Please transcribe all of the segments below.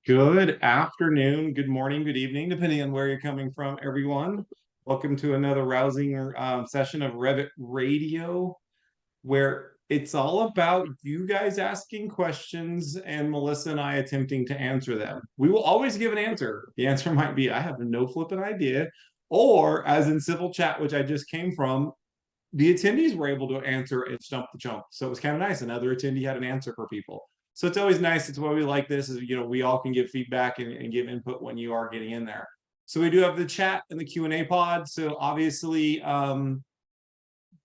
Good afternoon, good morning, good evening, depending on where you're coming from, everyone. Welcome to another rousing session of Revit Radio, where it's all about you guys asking questions and Melissa and I attempting to answer them. We will always give an answer. The answer might be, I have no flipping idea. Or, as in civil chat, which I just came from, the attendees were able to answer and stump the chump. So it was kind of nice. Another attendee had an answer for people. So it's always nice. It's why we like this is, we all can give feedback and give input when you are getting in there. So we do have the chat and the Q&A pod. So obviously,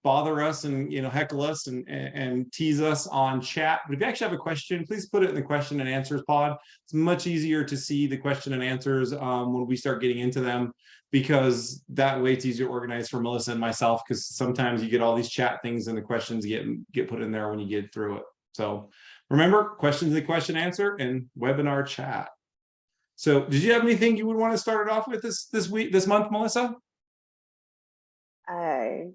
bother us and heckle us and tease us on chat. But if you actually have a question, please put it in the question and answers pod. It's much easier to see the question and answers when we start getting into them, because that way it's easier to organize for Melissa and myself, because sometimes you get all these chat things and the questions get put in there when you get through it. So remember, questions in the question answer and webinar chat. So did you have anything you would want to start it off with this month, Melissa? I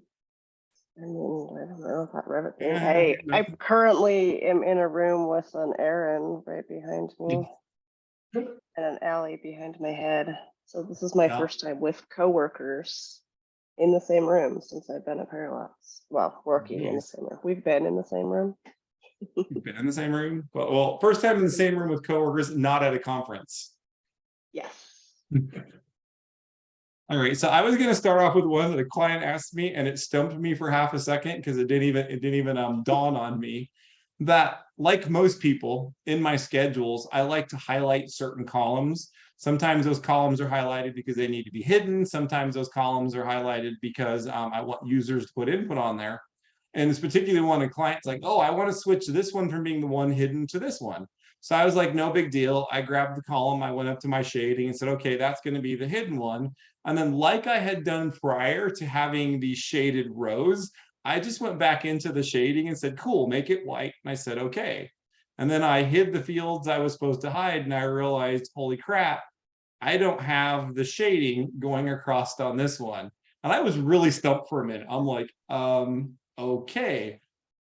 don't know about Revit thing. I currently am in a room with an Aaron right behind me and an alley behind my head. So this is my first time with coworkers in the same room since I've been at Parallax. Well, working in the same room. We've been in the same room. You've been in the same room? Well, first time in the same room with coworkers, not at a conference. Yes. All right, so I was going to start off with one that a client asked me, and it stumped me for half a second because it didn't even dawn on me that, like most people in my schedules, I like to highlight certain columns. Sometimes those columns are highlighted because they need to be hidden. Sometimes those columns are highlighted because I want users to put input on there. And it's particularly one of clients like, oh, I want to switch this one from being the one hidden to this one. So I was like, no big deal. I grabbed the column, I went up to my shading and said, okay, that's going to be the hidden one. And then, like I had done prior to having these shaded rows, I just went back into the shading and said, cool, make it white. And I said, okay. And then I hid the fields I was supposed to hide. And I realized, holy crap, I don't have the shading going across on this one. And I was really stumped for a minute. I'm like, okay.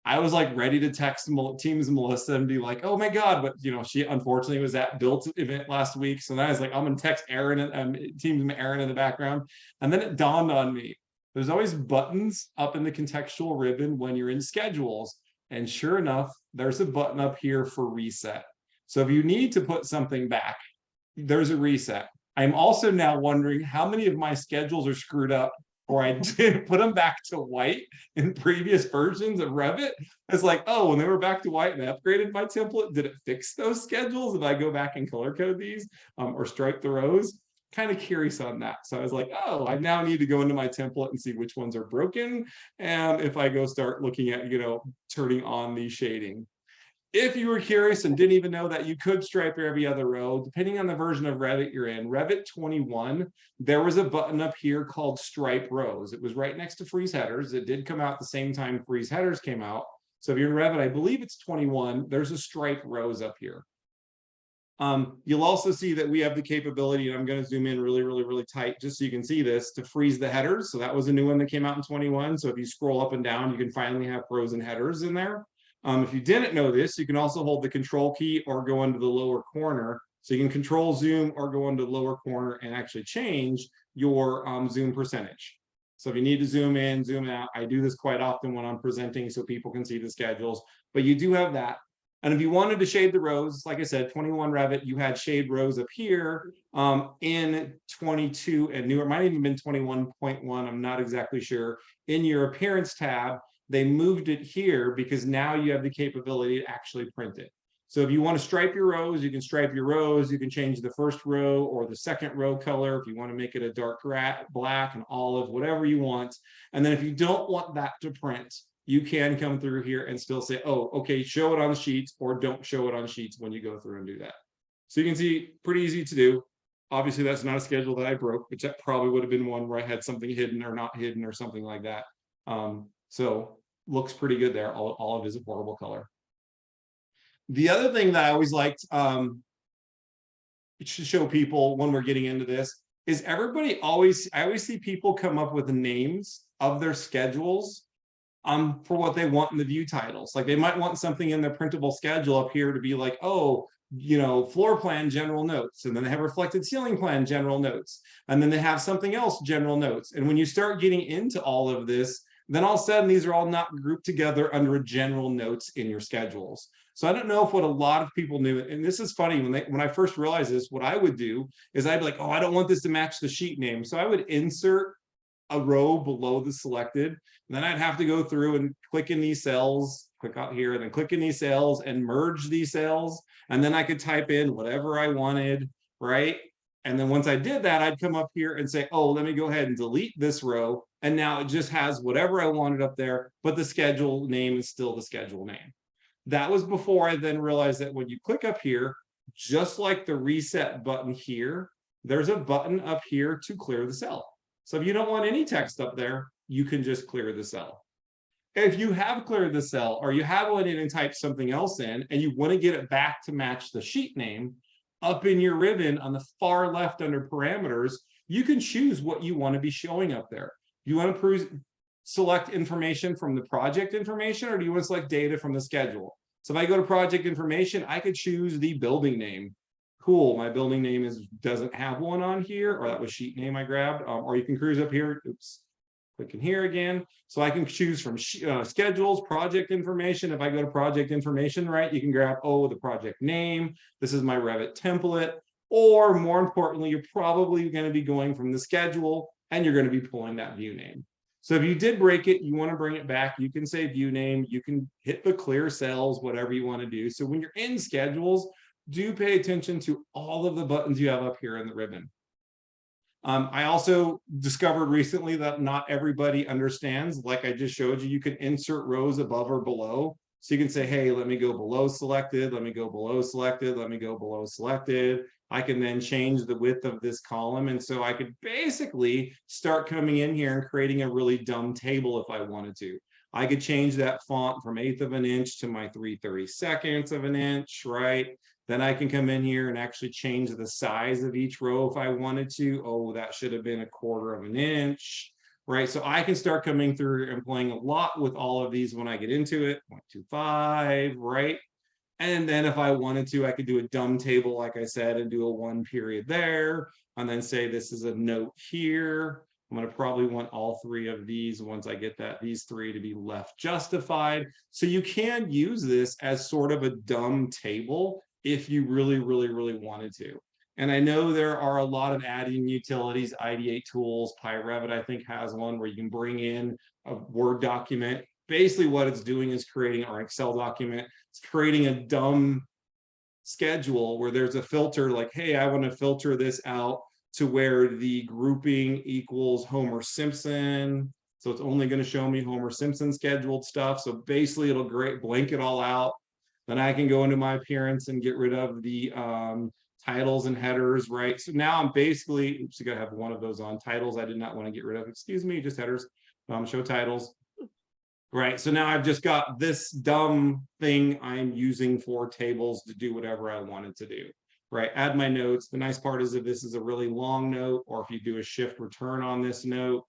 I was like ready to text Teams Melissa and be like, oh my God, but she unfortunately was at Built event last week. So then I was like, I'm gonna text Aaron and Teams Aaron in the background. And then it dawned on me, there's always buttons up in the contextual ribbon when you're in schedules. And sure enough, there's a button up here for reset. So if you need to put something back, there's a reset. I'm also now wondering how many of my schedules are screwed up, or I did put them back to white in previous versions of Revit. It's like, oh, when they were back to white and I upgraded my template, did it fix those schedules if I go back and color code these or stripe the rows? Kind of curious on that. So I was like, oh, I now need to go into my template and see which ones are broken. And if I go start looking at, turning on the shading. If you were curious and didn't even know that you could stripe every other row, depending on the version of Revit you're in, Revit 21, there was a button up here called Stripe Rows. It was right next to Freeze Headers. It did come out the same time Freeze Headers came out. So if you're in Revit, I believe it's 21, there's a Stripe Rows up here. You'll also see that we have the capability, and I'm going to zoom in really, really, really tight just so you can see this, to freeze the headers. So that was a new one that came out in 21. So if you scroll up and down, you can finally have frozen headers in there. If you didn't know this, you can also hold the control key or go into the lower corner. So you can control zoom or go into the lower corner and actually change your zoom percentage. So if you need to zoom in, zoom out, I do this quite often when I'm presenting so people can see the schedules, but you do have that. And if you wanted to shade the rows, like I said, 21 Revit, you had shade rows up here. In 22 and newer, it might have even been 21.1, I'm not exactly sure. In your appearance tab, they moved it here because now you have the capability to actually print it. So if you want to stripe your rows, you can stripe your rows. You can change the first row or the second row color if you want to make it a dark black and olive, whatever you want. And then if you don't want that to print, you can come through here and still say, oh, okay, show it on sheets, or don't show it on sheets when you go through and do that. So you can see, pretty easy to do. Obviously, that's not a schedule that I broke, which that probably would have been one where I had something hidden or not hidden or something like that. So looks pretty good there. Olive is a horrible color. The other thing that I always liked to show people when we're getting into this is I always see people come up with names of their schedules for what they want in the view titles. Like they might want something in their printable schedule up here to be like, oh, you know, floor plan general notes, and then they have reflected ceiling plan general notes, and then they have something else general notes. And when you start getting into all of this, then all of a sudden these are all not grouped together under a general notes in your schedules. So I don't know if what a lot of people knew, and this is funny, when I first realized this, what I would do is I'd be like, oh, I don't want this to match the sheet name. So I would insert a row below the selected, and then I'd have to go through and click in these cells, click out here, and then click in these cells and merge these cells. And then I could type in whatever I wanted, right? And then once I did that, I'd come up here and say, oh, let me go ahead and delete this row. And now it just has whatever I wanted up there, but the schedule name is still the schedule name. That was before I then realized that when you click up here, just like the reset button here, there's a button up here to clear the cell. So if you don't want any text up there, you can just clear the cell. If you have cleared the cell, or you have went in and typed something else in and you want to get it back to match the sheet name, up in your ribbon on the far left under parameters, you can choose what you want to be showing up there. You want to select information from the project information, or do you want to select data from the schedule? So if I go to project information, I could choose the building name. Cool, my building name doesn't have one on here, or that was sheet name I grabbed. Or you can cruise up here. Oops. Click in here again. So I can choose from schedules, project information. If I go to project information, right, you can grab, oh, the project name. This is my Revit template. Or more importantly, you're probably going to be going from the schedule and you're going to be pulling that view name. So if you did break it, you want to bring it back, you can say view name, you can hit the clear cells, whatever you want to do. So when you're in schedules, do pay attention to all of the buttons you have up here in the ribbon. I also discovered recently that not everybody understands, like I just showed you, you can insert rows above or below. So you can say, hey, let me go below selected, let me go below selected, let me go below selected. I can then change the width of this column. And so I could basically start coming in here and creating a really dumb table if I wanted to. I could change that font from 1/8 of an inch to my 3/32 of an inch, right? Then I can come in here and actually change the size of each row if I wanted to. Oh, that should have been 1/4 of an inch, right? So I can start coming through and playing a lot with all of these when I get into it. 0.25, right? And then if I wanted to, I could do a dumb table, like I said, and do a 1 period there, and then say this is a note here. I'm going to probably want all 3 of these once I get these 3 to be left justified. So you can use this as sort of a dumb table if you really, really, really wanted to. And I know there are a lot of add-in utilities, Ideate tools, PyRevit, I think, has one where you can bring in a Word document. Basically what it's doing is creating, or an Excel document, it's creating a dumb schedule where there's a filter like, hey, I want to filter this out to where the grouping equals Homer Simpson. So it's only going to show me Homer Simpson scheduled stuff. So basically it'll blank it all out. Then I can go into my appearance and get rid of the titles and headers, right? So now I'm basically, oops, you gotta have one of those on. Titles I did not want to get rid of, excuse me, just headers. Show titles. Right, so now I've just got this dumb thing I'm using for tables to do whatever I wanted to do. Right, add my notes. The nice part is if this is a really long note, or if you do a shift return on this note,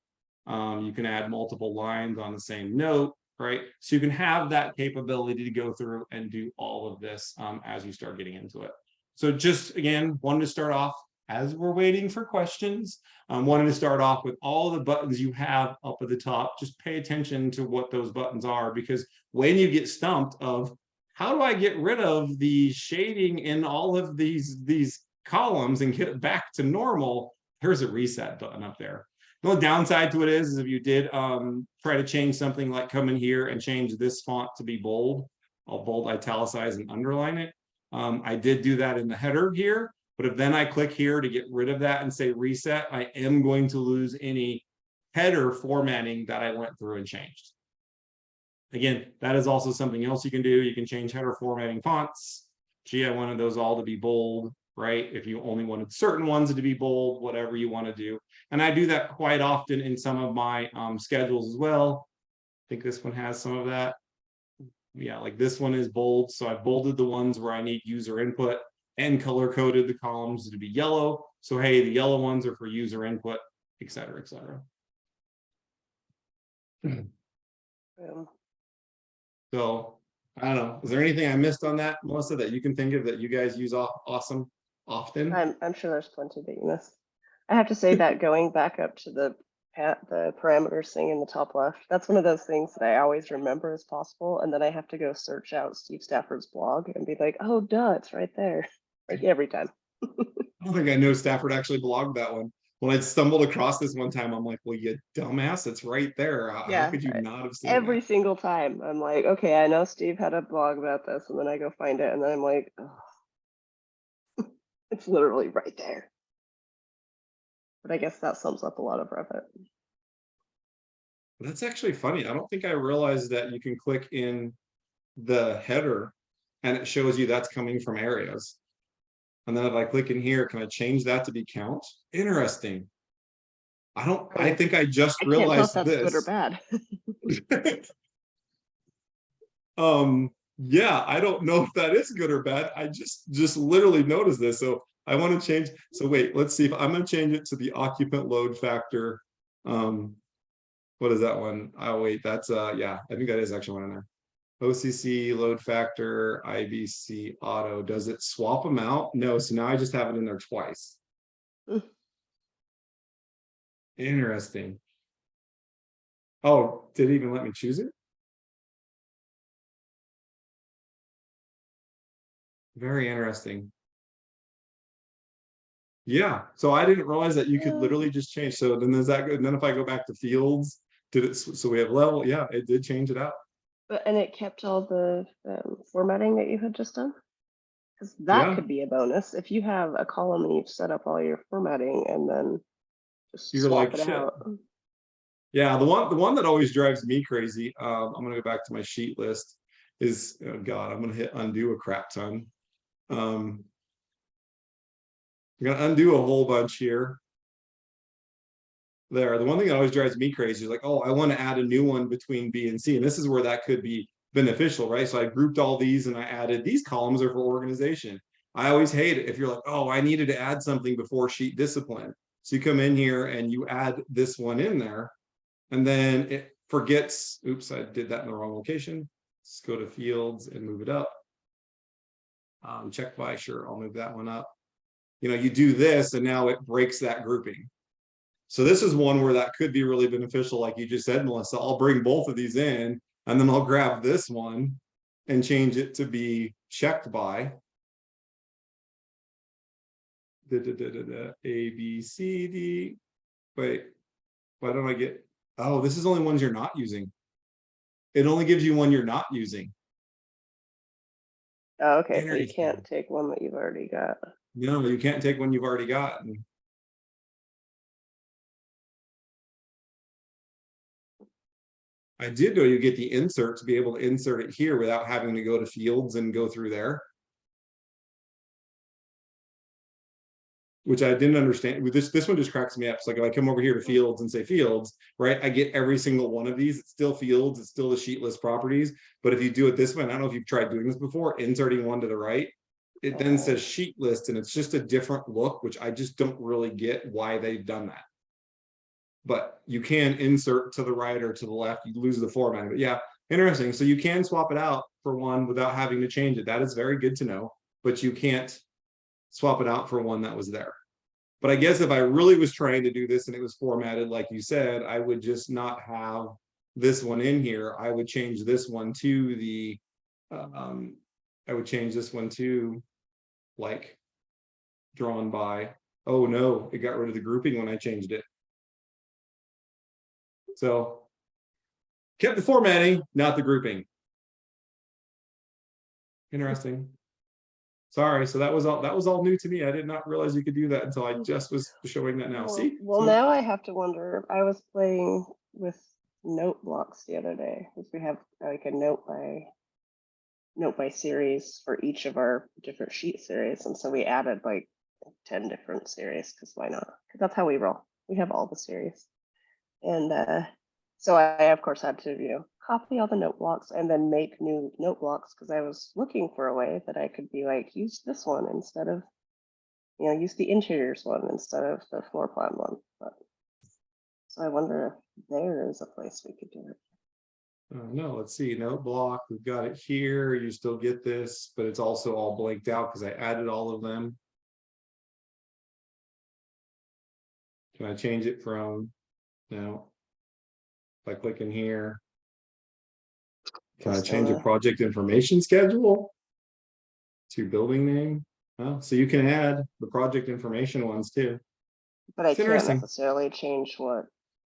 you can add multiple lines on the same note, right? So you can have that capability to go through and do all of this as you start getting into it. So just, again, wanted to start off, as we're waiting for questions, wanted to start off with all the buttons you have up at the top. Just pay attention to what those buttons are, because when you get stumped of, how do I get rid of the shading in all of these columns and get it back to normal? There's a reset button up there. The only downside to it is if you did try to change something, like come in here and change this font to be bold, I'll bold, italicize, and underline it. I did do that in the header here, but if then I click here to get rid of that and say reset, I am going to lose any header formatting that I went through and changed. Again, that is also something else you can do. You can change header formatting fonts. Gee, I wanted those all to be bold, right? If you only wanted certain ones to be bold, whatever you want to do. And I do that quite often in some of my schedules as well. I think this one has some of that. Yeah, like this one is bold. So I bolded the ones where I need user input and color coded the columns to be yellow. So, hey, the yellow ones are for user input, et cetera, et cetera. So I don't know. Is there anything I missed on that, Melissa, that you can think of that you guys use awesome often? I'm sure there's plenty that you missed. I have to say that going back up to the parameters thing in the top left, that's one of those things that I always remember as possible, and then I have to go search out Steve Stafford's blog and be like, oh, duh, it's right there, like every time. I don't think I know Stafford actually blogged that one. When I stumbled across this one time, I'm like, well, you dumbass, it's right there. How Yeah, could you not have seen every that? single time I'm like, okay, I know Steve had a blog about this, and then I go find it, and then I'm like, oh, it's literally right there. But I guess that sums up a lot of Revit. That's actually funny. I don't think I realized that you can click in the header and it shows you that's coming from areas. And then if I click in here, can I change that to be count? Interesting. I I mean, think I just I can't tell if realized that's good or this. bad. Yeah, I don't know if that is good or bad. I just literally noticed this. So I want to change. So wait, let's see if I'm going to change it to the occupant load factor. What is that one? Oh wait, that's yeah, I think that is actually one in there. OCC load factor, IBC auto. Does it swap them out? No, so now I just have it in there twice. Interesting. Oh, did it even let me choose it? Very interesting. Yeah, so I didn't realize that you could literally just change. So then is that good? And then if I go back to fields, did it, so we have level, yeah, it did change it out. And it kept all the formatting that you had just done? Because that Yeah, could be a bonus. If you have a column and you've set up all your formatting and then just you're like, swap it shit. out. Yeah, the one that always drives me crazy, I'm gonna go back to my sheet list, is, oh God, I'm gonna hit undo a crap ton. I'm gonna undo a whole bunch here. There, the one thing that always drives me crazy is like, oh, I want to add a new one between B and C. And this is where that could be beneficial, right? So I grouped all these and I added these columns are for organization. I always hate it if you're like, oh, I needed to add something before sheet discipline. So you come in here and you add this one in there, and then it forgets, oops, I did that in the wrong location. Let's go to fields and move it up. Check by, sure, I'll move that one up. You know, you do this and now it breaks that grouping. So this is one where that could be really beneficial, like you just said, Melissa. I'll bring both of these in, and then I'll grab this one and change it to be checked by A, B, C, D. Wait, why don't I get? Oh, this is only ones you're not using. It only gives you one you're not using. Oh, okay, so you can't Interesting. take one that you've already got. No, you can't take one you've already got. I did know you get the insert to be able to insert it here without having to go to fields and go through there. Which I didn't understand. With this one just cracks me up. It's like if I come over here to fields and say fields, right? I get every single one of these. It's still fields, it's still the sheet list properties. But if you do it this way, and I don't know if you've tried doing this before, inserting one to the right, it then says sheet list, and it's just a different look, which I just don't really get why they've done that. But you can insert to the right or to the left, you lose the formatting. But yeah, interesting. So you can swap it out for one without having to change it. That is very good to know, but you can't swap it out for one that was there. But I guess if I really was trying to do this and it was formatted like you said, I would just not have this one in here. I would change this one to the, I would change this one to like drawn by. Oh no, it got rid of the grouping when I changed it. So kept the formatting, not the grouping. Interesting. Sorry, so that was all new to me. I did not realize you could do that until I just was showing that now. See? Well, So now I have to wonder. I was playing with note blocks the other day because we have like a note by series for each of our different sheet series, and so we added like 10 different series because why not? Because that's how we roll. We have all the series, and so I of course had to copy all the note blocks and then make new note blocks because I was looking for a way that I could be like use this one instead of use the interiors one instead of the floor plan one. But so I wonder if there is a place we could do it. No, let's see, note block, we've got it here, you still get this, but it's also all blanked out because I added all of them. Can I change it from, no, by clicking here? Can I change a project information schedule to building name? Well, so you can add the project information ones too. But I It's can't interesting. necessarily change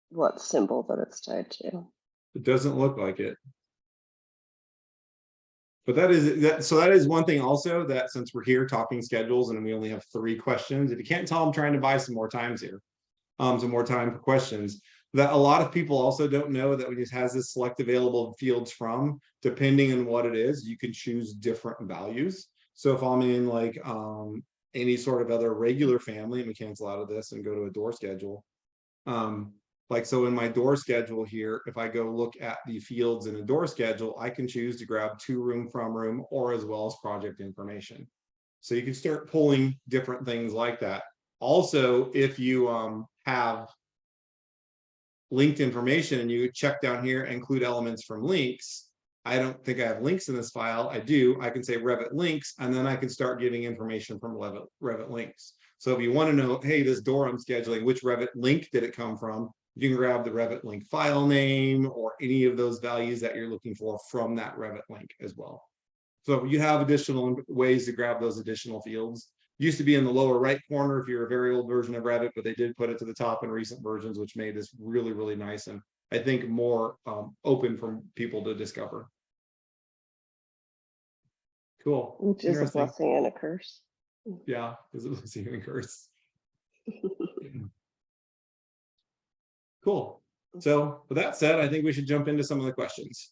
what symbol that it's tied to. It doesn't look like it. But that is one thing also, that since we're here talking schedules and we only have 3 questions, if you can't tell, I'm trying to buy some more times here. Some more time for questions. That a lot of people also don't know that when it has this select available fields from, depending on what it is, you can choose different values. So if I'm in like any sort of other regular family, and we cancel out of this and go to a door schedule. Like, so in my door schedule here, if I go look at the fields in a door schedule, I can choose to grab to room, from room, or as well as project information. So you can start pulling different things like that. Also, if you have linked information and you check down here, include elements from links, I don't think I have links in this file. I do. I can say Revit links, and then I can start getting information from Revit links. So if you want to know, hey, this door I'm scheduling, which Revit link did it come from? You can grab the Revit link file name or any of those values that you're looking for from that Revit link as well. So you have additional ways to grab those additional fields. Used to be in the lower right corner if you're a very old version of Revit, but they did put it to the top in recent versions, which made this really, really nice and I think more open for people to discover. Cool. Which is a blessing and a curse. Yeah, it's a blessing and a curse. Cool. So with that said, I think we should jump into some of the questions.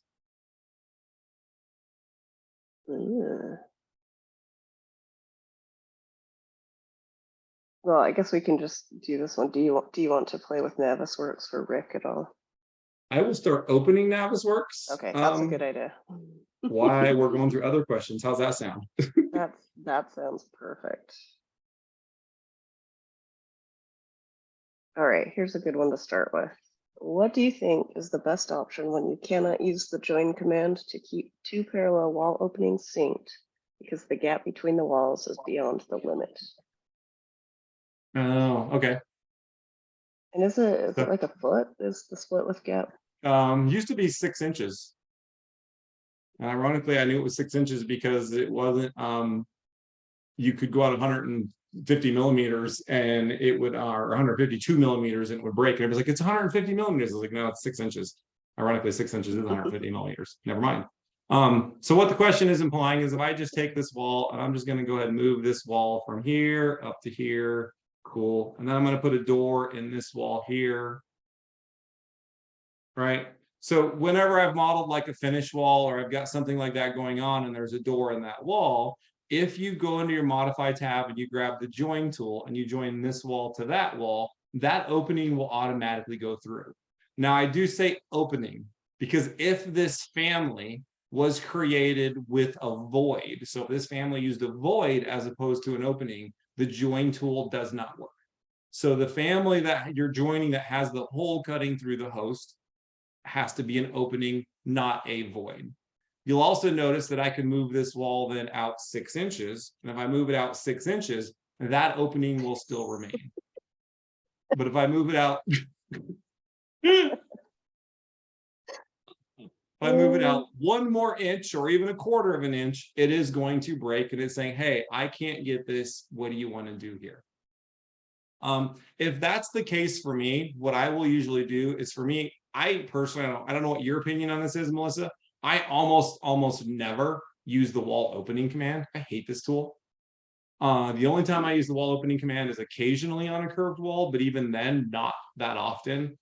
Yeah. Well, I guess we can just do this one. Do you want to play with Navisworks for Rick at all? I will start opening Navisworks. Okay, that's a good idea. Why we're going through other questions. How's that sound? that sounds perfect. All right, here's a good one to start with. What do you think is the best option when you cannot use the join command to keep 2 parallel wall openings synced because the gap between the walls is beyond the limit? Oh, okay. And is it like a foot? Is the split with gap? Used to be 6 inches. And ironically, I knew it was 6 inches because it wasn't you could go out 150 millimeters and it would or 152 millimeters and it would break. And it was like, it's 150 millimeters. I was like, no, it's 6 inches. Ironically, 6 inches is 150 millimeters. Never mind. So what the question is implying is if I just take this wall and I'm just going to go ahead and move this wall from here up to here. Cool. And then I'm going to put a door in this wall here. Right. So whenever I've modeled like a finish wall or I've got something like that going on and there's a door in that wall, if you go into your modify tab and you grab the join tool and you join this wall to that wall, that opening will automatically go through. Now I do say opening because if this family was created with a void, so if this family used a void as opposed to an opening, the join tool does not work. So the family that you're joining that has the hole cutting through the host has to be an opening, not a void. You'll also notice that I can move this wall then out 6 inches. And if I move it out 6 inches, that opening will still remain. But if I move it out, if I move it out 1 more inch or even 1/4 of an inch, it is going to break. And it's saying, hey, I can't get this. What do you want to do here? If that's the case for me, what I will usually do is for me, I personally, I don't know what your opinion on this is, Melissa. I almost never use the wall opening command. I hate this tool. The only time I use the wall opening command is occasionally on a curved wall, but even then, not that often.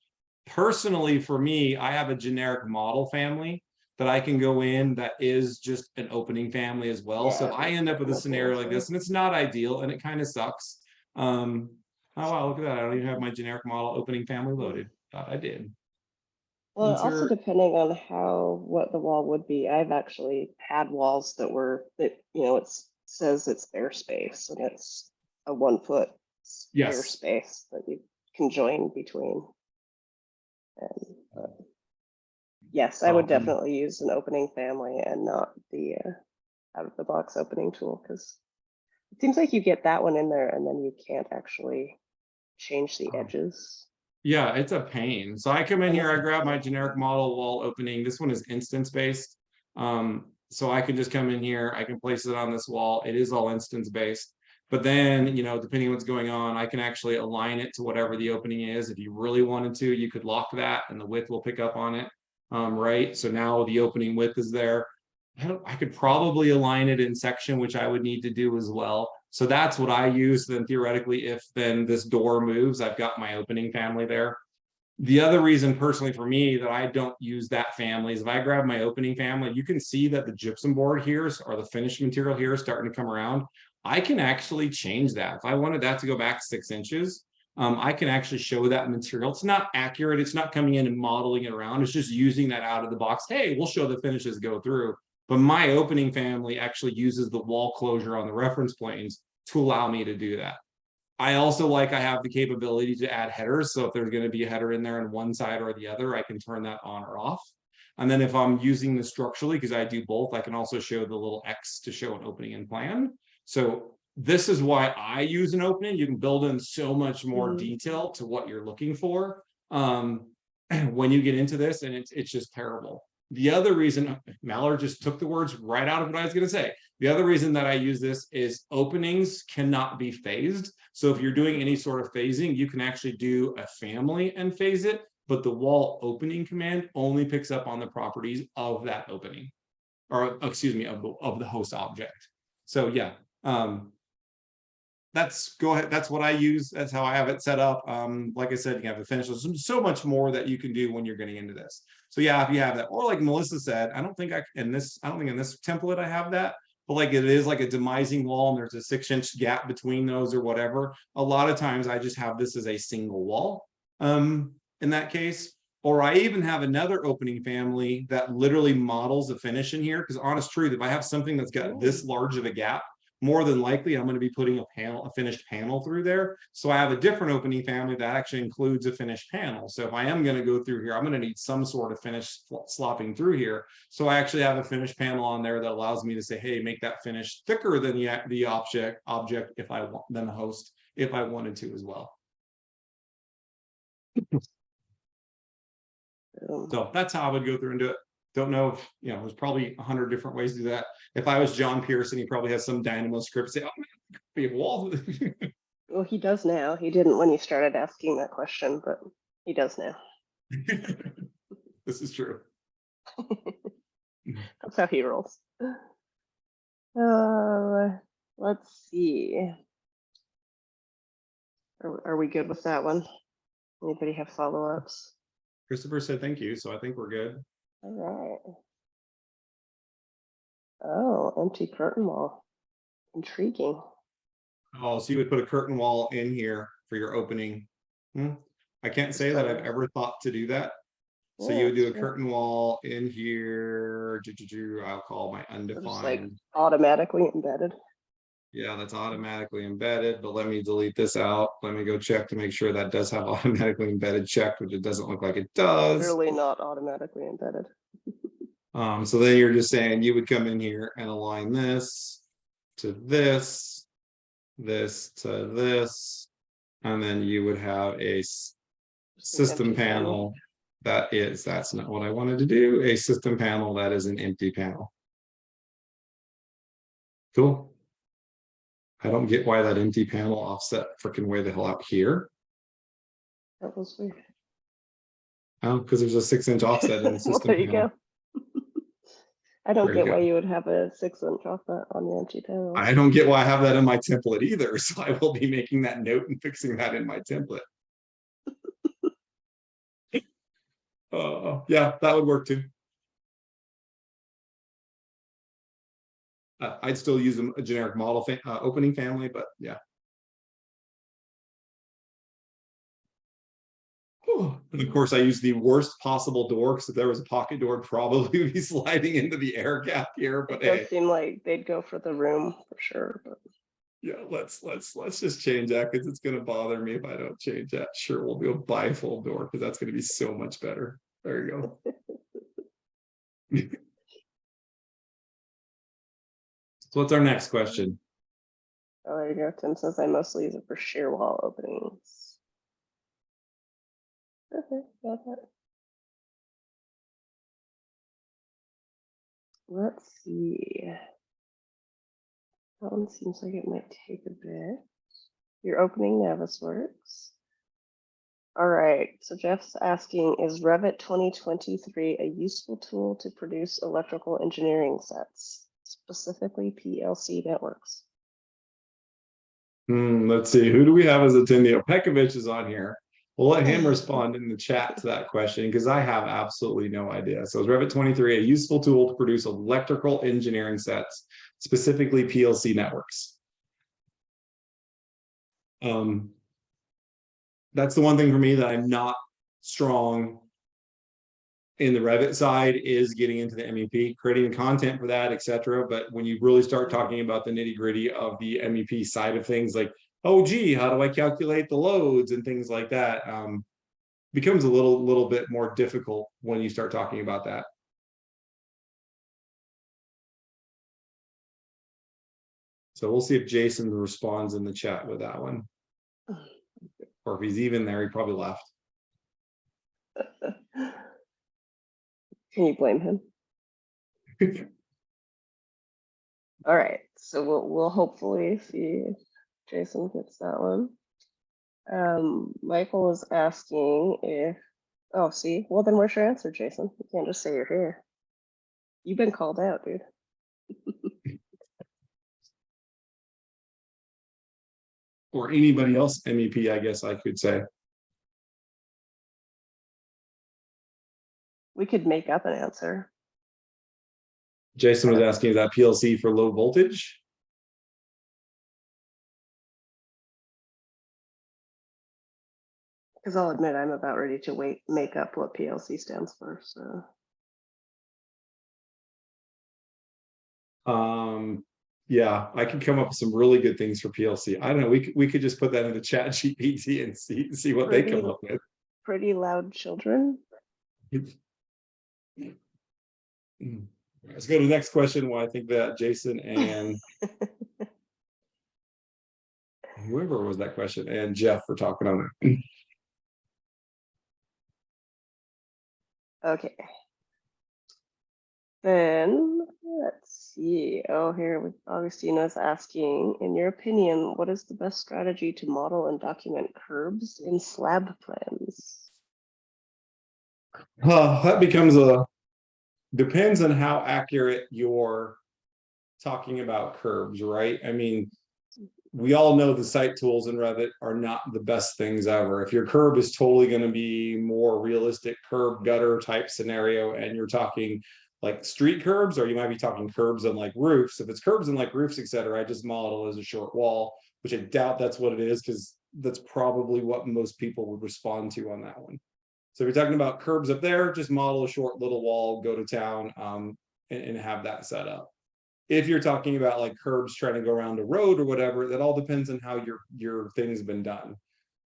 Personally, for me, I have a generic model family that I can go in that is just an opening family as well. So if I end up with a scenario like this, and it's not ideal and it kind of sucks. Oh wow, look at that. I don't even have my generic model opening family loaded. Thought I did. Well, also depending on what the wall would be, I've actually had walls that it says it's airspace and it's a 1 foot airspace that you can join between. And Yes, I would definitely use an opening family and not the out of the box opening tool, because it seems like you get that one in there and then you can't actually change the edges. Yeah, it's a pain. So I come in here, I grab my generic model wall opening. This one is instance based. So I can just come in here, I can place it on this wall. It is all instance based. But then, you know, depending on what's going on, I can actually align it to whatever the opening is. If you really wanted to, you could lock that and the width will pick up on it. Right. So now the opening width is there. I could probably align it in section, which I would need to do as well. So that's what I use. Then theoretically, if then this door moves, I've got my opening family there. The other reason personally for me that I don't use that family is if I grab my opening family, you can see that the gypsum board here or the finished material here is starting to come around. I can actually change that. If I wanted that to go back 6 inches, I can actually show that material. It's not accurate. It's not coming in and modeling it around. It's just using that out of the box. Hey, we'll show the finishes go through. But my opening family actually uses the wall closure on the reference planes to allow me to do that. I also I have the capability to add headers. So if there's going to be a header in there on one side or the other, I can turn that on or off. And then if I'm using this structurally, because I do both, I can also show the little X to show an opening in plan. So this is why I use an opening. You can build in so much more detail to what you're looking for when you get into this, and it's just terrible. The other reason, Mallard just took the words right out of what I was going to say. The other reason that I use this is openings cannot be phased. So if you're doing any sort of phasing, you can actually do a family and phase it, but the wall opening command only picks up on the properties of that opening, or excuse me, of the host object. So yeah, go ahead. That's what I use. That's how I have it set up. Like I said, you have the finish. There's so much more that you can do when you're getting into this. So yeah, if you have that, or like Melissa said, I don't think in this template I have that, but like it is like a demising wall and there's a 6-inch gap between those or whatever. A lot of times I just have this as a single wall in that case. Or I even have another opening family that literally models the finish in here. Because honest truth, if I have something that's got this large of a gap, more than likely I'm going to be putting a finished panel through there. So I have a different opening family that actually includes a finished panel. So if I am going to go through here, I'm going to need some sort of finish slopping through here. So I actually have a finished panel on there that allows me to say, hey, make that finish thicker than the object if I want, than the host, if I wanted to as well. So that's how I would go through and do it. Don't know if, there's probably 100 different ways to do that. If I was John Pearson, he probably has some Dynamo script say, oh, man, be a wall. Well, he does now. He didn't when he started asking that question, but he does now. This is true. That's how he rolls. Let's see. Are we good with that one? Anybody have follow-ups? Christopher said thank you, so I think we're good. All right. Oh, empty curtain wall. Intriguing. Oh, so you would put a curtain wall in here for your opening. I can't say that I've ever thought to do that. So you would do a curtain wall in here. I'll call my undefined. It's like automatically embedded. Yeah, that's automatically embedded, but let me delete this out. Let me go check to make sure that does have automatically embedded checked, which it doesn't look like it does. Clearly not automatically embedded. So then you're just saying you would come in here and align this to this, this to this, and then you would have a system panel that's not what I wanted to do, a system panel that is an empty panel. Cool. I don't get why that empty panel offset freaking way the hell out here. That was weird. Oh, because there's a 6-inch offset in the system. Well, there you panel. go. I don't get why you would have a 6-inch offset on the empty panel. I don't get why I have that in my template either. So I will be making that note and fixing that in my template. Yeah, that would work too. I'd still use a generic model opening family, but yeah. And of course, I use the worst possible door because if there was a pocket door, it'd probably be sliding into the air gap here. But it does seem like they'd go for the room for sure. But yeah, let's just change that because it's going to bother me if I don't change that. Sure, we'll do a bifold door because that's going to be so much better. There you go. So what's our next question? Oh, there you go. Tim says I mostly use it for shear wall openings. Okay, got that. Let's see. That one seems like it might take a bit. You're opening Navisworks. All right, so Jeff's asking, is Revit 2023 a useful tool to produce electrical engineering sets, specifically PLC networks? Let's see, who do we have as attendee? Pekovich is on here. We'll let him respond in the chat to that question because I have absolutely no idea. So is Revit 23 a useful tool to produce electrical engineering sets, specifically PLC networks? That's the one thing for me that I'm not strong in the Revit side is getting into the MEP, creating content for that, etc. But when you really start talking about the nitty gritty of the MEP side of things, like, oh, gee, how do I calculate the loads and things like that, becomes a little bit more difficult when you start talking about that. So we'll see if Jason responds in the chat with that one. Or if he's even there, he probably left. Can you blame him? All right, so we'll hopefully see if Jason gets that one. Michael is asking if, oh, see, well then where's your answer, Jason? You can't just say you're here. You've been called out, dude. Or anybody else MEP, I guess I could say. We could make up an answer. Jason was asking, is that PLC for low voltage? Because I'll admit I'm about ready to make up what PLC stands for. So. Yeah, I can come up with some really good things for PLC. I don't know. We could just put that in the chat GPT and see what they come up with. Pretty loud children. Let's go to the next question. Well, I think that Jason and whoever was that question and Jeff were talking on that. Okay. Then let's see. Oh, here Augustina's asking, in your opinion, what is the best strategy to model and document curbs in slab plans? That becomes depends on how accurate you're talking about curbs, right? I mean, we all know the site tools in Revit are not the best things ever. If your curb is totally going to be more realistic curb gutter type scenario, and you're talking like street curbs, or you might be talking curbs on like roofs. If it's curbs and like roofs, etc., I just model as a short wall, which I doubt that's what it is, because that's probably what most people would respond to on that one. So if you're talking about curbs up there, just model a short little wall, go to town, and have that set up. If you're talking about like curbs trying to go around a road or whatever, that all depends on how your thing's been done.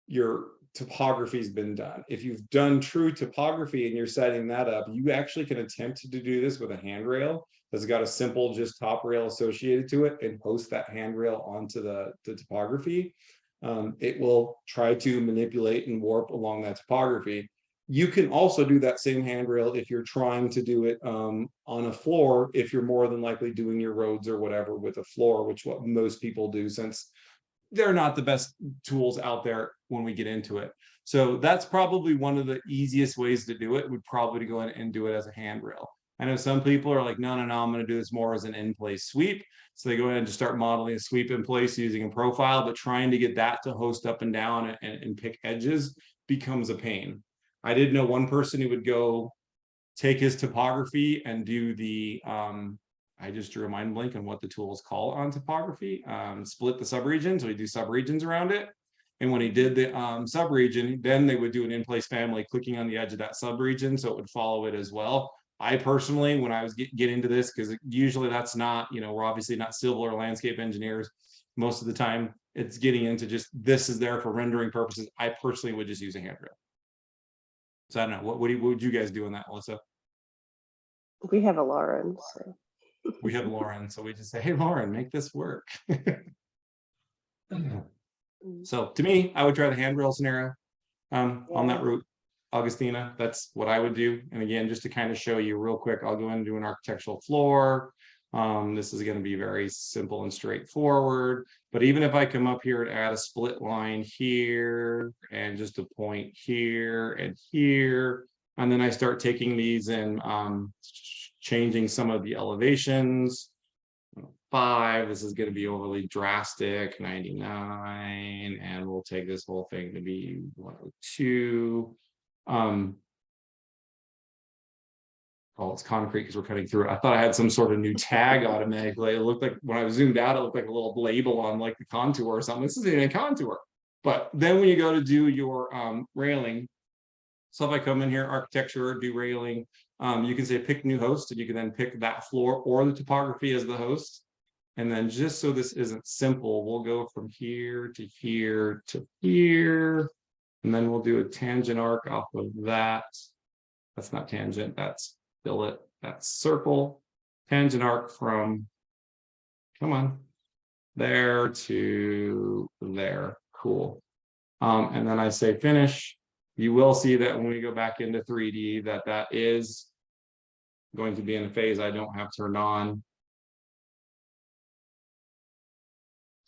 Your topography's been done. If you've done true topography and you're setting that up, you actually can attempt to do this with a handrail that's got a simple just top rail associated to it and post that handrail onto the topography. It will try to manipulate and warp along that topography. You can also do that same handrail if you're trying to do it on a floor, if you're more than likely doing your roads or whatever with a floor, which what most people do, since they're not the best tools out there when we get into it. So that's probably one of the easiest ways to do it, would probably to go in and do it as a handrail. I know some people are like, no, I'm going to do this more as an in-place sweep. So they go ahead and just start modeling a sweep in place using a profile, but trying to get that to host up and down and pick edges becomes a pain. I did know one person who would go take his topography and do the, I just drew a mind blank on what the tool is called on topography, split the subregion. So we do subregions around it. And when he did the subregion, then they would do an in-place family clicking on the edge of that subregion. So it would follow it as well. I personally, when I was getting into this, because usually that's not, we're obviously not civil or landscape engineers. Most of the time it's getting into just, this is there for rendering purposes. I personally would just use a handrail. So I don't know, what would you guys do in that, Melissa? We have a Lauren, so. We have Lauren, so we just say, hey, Lauren, make this work. So to me, I would try the handrail scenario on that route, Augustina. That's what I would do. And again, just to kind of show you real quick, I'll go into an architectural floor. This is going to be very simple and straightforward. But even if I come up here and add a split line here and just a point here and here, and then I start taking these and changing some of the elevations. 5, this is going to be overly drastic, 99, and we'll take this whole thing to be 102. Oh, it's concrete because we're cutting through it. I thought I had some sort of new tag automatically. It looked like when I zoomed out, it looked like a little label on like the contour or something. This isn't a contour. But then when you go to do your railing, so if I come in here, architecture, do railing, you can say pick new host, and you can then pick that floor or the topography as the host. And then just so this isn't simple, we'll go from here to here to here. And then we'll do a tangent arc off of that. That's not tangent, that's fillet, that's circle. Tangent arc from, come on, there to there. Cool. And then I say finish. You will see that when we go back into 3D that is going to be in a phase I don't have turned on.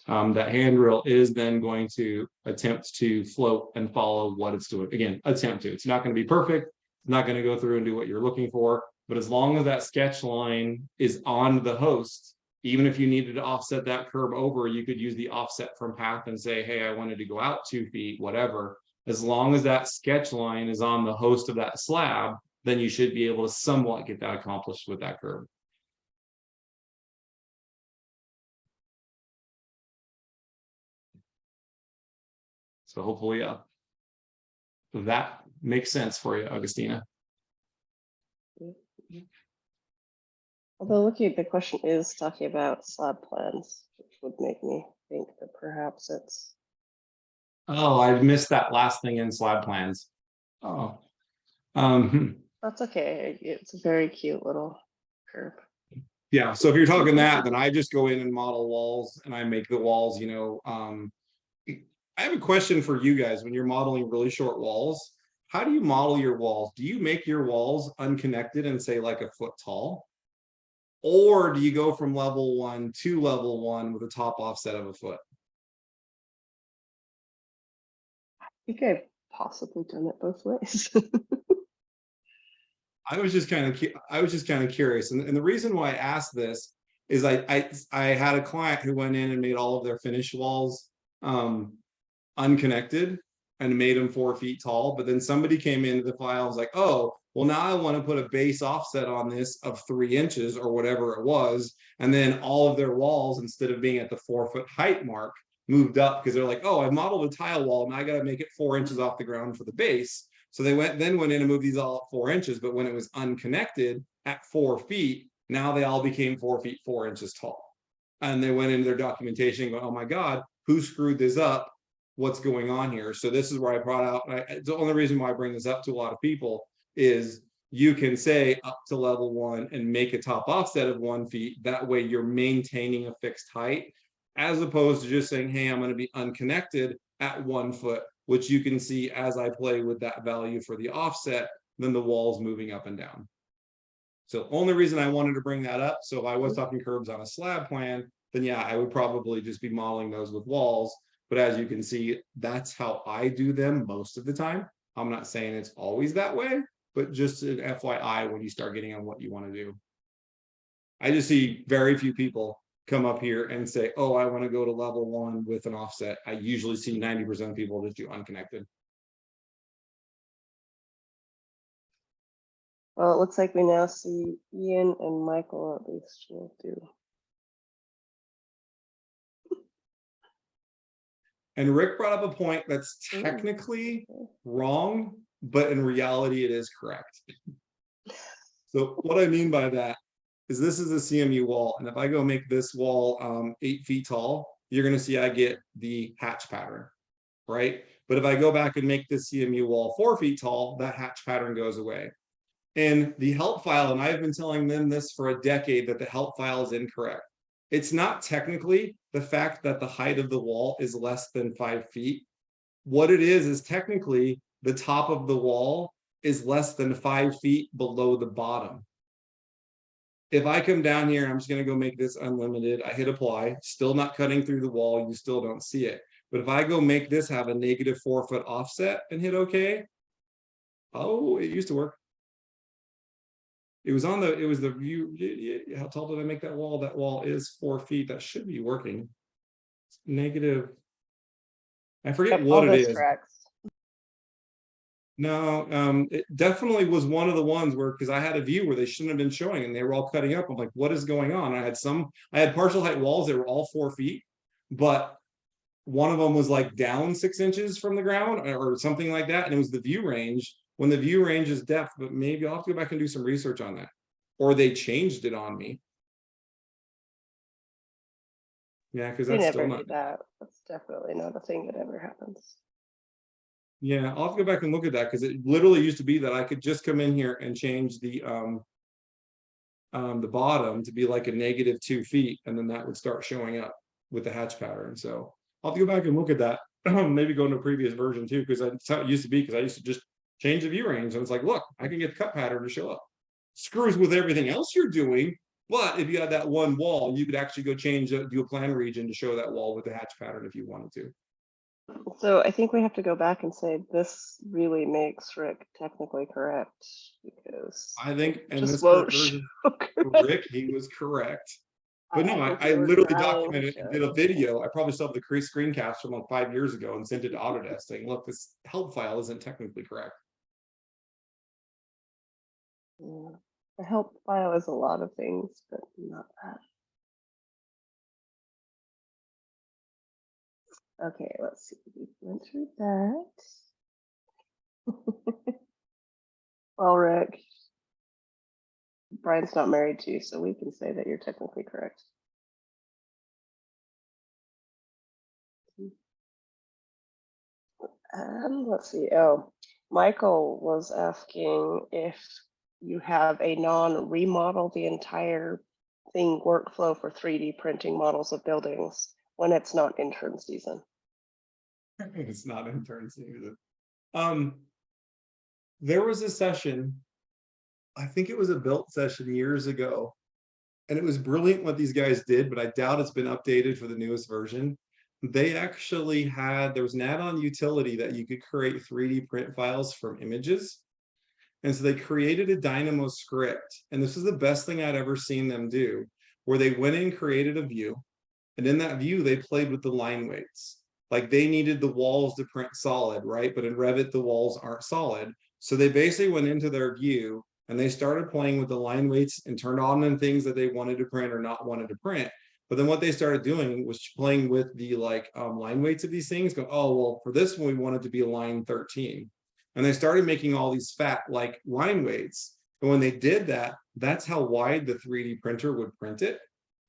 That handrail is then going to attempt to float and follow what it's doing. Again, attempt to. It's not going to be perfect. It's not going to go through and do what you're looking for. But as long as that sketch line is on the host, even if you needed to offset that curb over, you could use the offset from path and say, hey, I wanted to go out 2 feet, whatever. As long as that sketch line is on the host of that slab, then you should be able to somewhat get that accomplished with that curve. So hopefully that makes sense for you, Augustina. Although looking at the question is talking about slab plans, which would make me think that perhaps it's. Oh, I missed that last thing in slab plans. Oh, That's okay. It's a very cute little curve. Yeah, so if you're talking that, then I just go in and model walls, and I make the walls, you know. I have a question for you guys. When you're modeling really short walls, how do you model your walls? Do you make your walls unconnected and say like a foot tall? Or do you go from level 1 to level 1 with a top offset of a foot? I think I've possibly done it both ways. I was just kind of curious, and the reason why I asked this is I had a client who went in and made all of their finished walls unconnected and made them 4 feet tall. But then somebody came into the file and was like, oh, well, now I want to put a base offset on this of 3 inches or whatever it was. And then all of their walls, instead of being at the 4 foot height mark, moved up because they're like, oh, I modeled a tile wall and I got to make it 4 inches off the ground for the base. So they went in and moved these all up 4 inches. But when it was unconnected at 4 feet, now they all became 4 feet 4 inches tall. And they went into their documentation going, oh my God, who screwed this up? What's going on here? So this is where I brought out, the only reason why I bring this up to a lot of people is you can say up to level 1 and make a top offset of 1 feet. That way you're maintaining a fixed height, as opposed to just saying, hey, I'm going to be unconnected at 1 foot, which you can see as I play with that value for the offset, then the wall's moving up and down. So only reason I wanted to bring that up. So if I was talking curbs on a slab plan, then yeah, I would probably just be modeling those with walls. But as you can see, that's how I do them most of the time. I'm not saying it's always that way, but just an FYI when you start getting on what you want to do. I just see very few people come up here and say, oh, I want to go to level 1 with an offset. I usually see 90% of people just do unconnected. Well, it looks like we now see Ian and Michael at least will do. And Rick brought up a point that's technically wrong, but in reality, it is correct. So what I mean by that is this is a CMU wall. And if I go make this wall 8 feet tall, you're going to see I get the hatch pattern, right? But if I go back and make this CMU wall 4 feet tall, that hatch pattern goes away. in the help file, and I've been telling them this for a decade, that the help file is incorrect. It's not technically the fact that the height of the wall is less than 5 feet. What it is technically the top of the wall is less than 5 feet below the bottom. If I come down here, I'm just going to go make this unlimited. I hit apply, still not cutting through the wall. You still don't see it. But if I go make this have a -4 foot offset and hit OK, oh, it used to work. It was the view. How tall did I make that wall? That wall is 4 feet. That should be working. It's negative. I forget what it is. Tracks. No, it definitely was one of the ones where, because I had a view where they shouldn't have been showing and they were all cutting up. I'm like, what is going on? I had partial height walls that were all 4 feet, but one of them was like down 6 inches from the ground or something like that. And it was the view range, when the view range is depth, but maybe I'll have to go back and do some research on that. Or they changed it on me. Yeah, because that's still not. That. That's definitely not a thing that ever happens. Yeah, I'll have to go back and look at that, because it literally used to be that I could just come in here and change the bottom to be like a -2 feet, and then that would start showing up with the hatch pattern. So I'll have to go back and look at that. Maybe go into a previous version too, because that's how it used to be, because I used to just change the view range and it's like, look, I can get the cut pattern to show up. Screws with everything else you're doing, but if you had that one wall, you could actually go change, do a plan region to show that wall with the hatch pattern if you wanted to. So I think we have to go back and say this really makes Rick technically correct, because I think in this version, Rick, he was correct. But no, I literally documented and did a video. I probably still have the screencast from like 5 years ago and sent it to Autodesk saying, look, this help file isn't technically correct. Yeah. The help file is a lot of things, but not that. Okay, let's see. We went through that. Well, Rick, Brian's not married to you, so we can say that you're technically correct. Let's see. Oh, Michael was asking if you have a non-remodel the entire thing workflow for 3D printing models of buildings when it's not intern season. It's not intern season. There was a session, I think it was a built session years ago, and it was brilliant what these guys did, but I doubt it's been updated for the newest version. They actually had, there was an add-on utility that you could create 3D print files from images. And so they created a Dynamo script, and this is the best thing I'd ever seen them do, where they went in, created a view, and in that view, they played with the line weights. Like they needed the walls to print solid, right? But in Revit, the walls aren't solid. So they basically went into their view and they started playing with the line weights and turned on them things that they wanted to print or not wanted to print. But then what they started doing was playing with the line weights of these things, going, oh, well, for this one, we want it to be a line 13. And they started making all these fat like line weights. And when they did that, that's how wide the 3D printer would print it.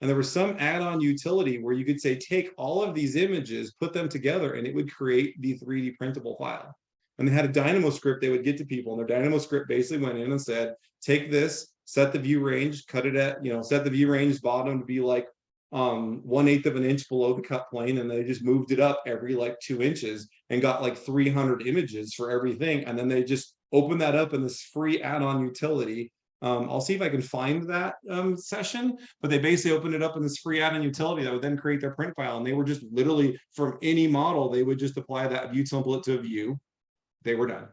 And there was some add-on utility where you could say, take all of these images, put them together, and it would create the 3D printable file. And they had a Dynamo script they would get to people. And their Dynamo script basically went in and said, take this, set the view range, cut it at, set the view range bottom to be like 1/8 of an inch below the cut plane. And they just moved it up every like 2 inches and got like 300 images for everything. And then they just opened that up in this free add-on utility. I'll see if I can find that session, but they basically opened it up in this free add-on utility that would then create their print file. And they were just literally from any model, they would just apply that view template to a view. They were done.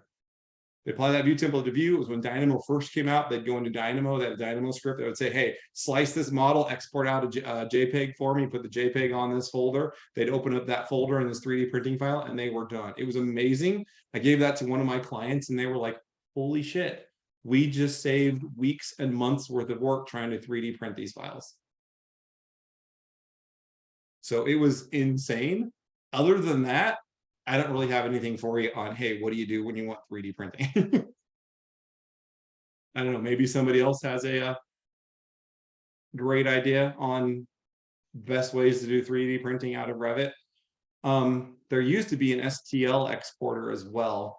They apply that view template to view. It was when Dynamo first came out. They'd go into Dynamo, that Dynamo script that would say, hey, slice this model, export out a JPEG for me, put the JPEG on this folder. They'd open up that folder in this 3D printing file, and they were done. It was amazing. I gave that to one of my clients, and they were like, holy shit. We just saved weeks and months worth of work trying to 3D print these files. So it was insane. Other than that, I don't really have anything for you on, hey, what do you do when you want 3D printing? I don't know, maybe somebody else has a great idea on best ways to do 3D printing out of Revit. There used to be an STL exporter as well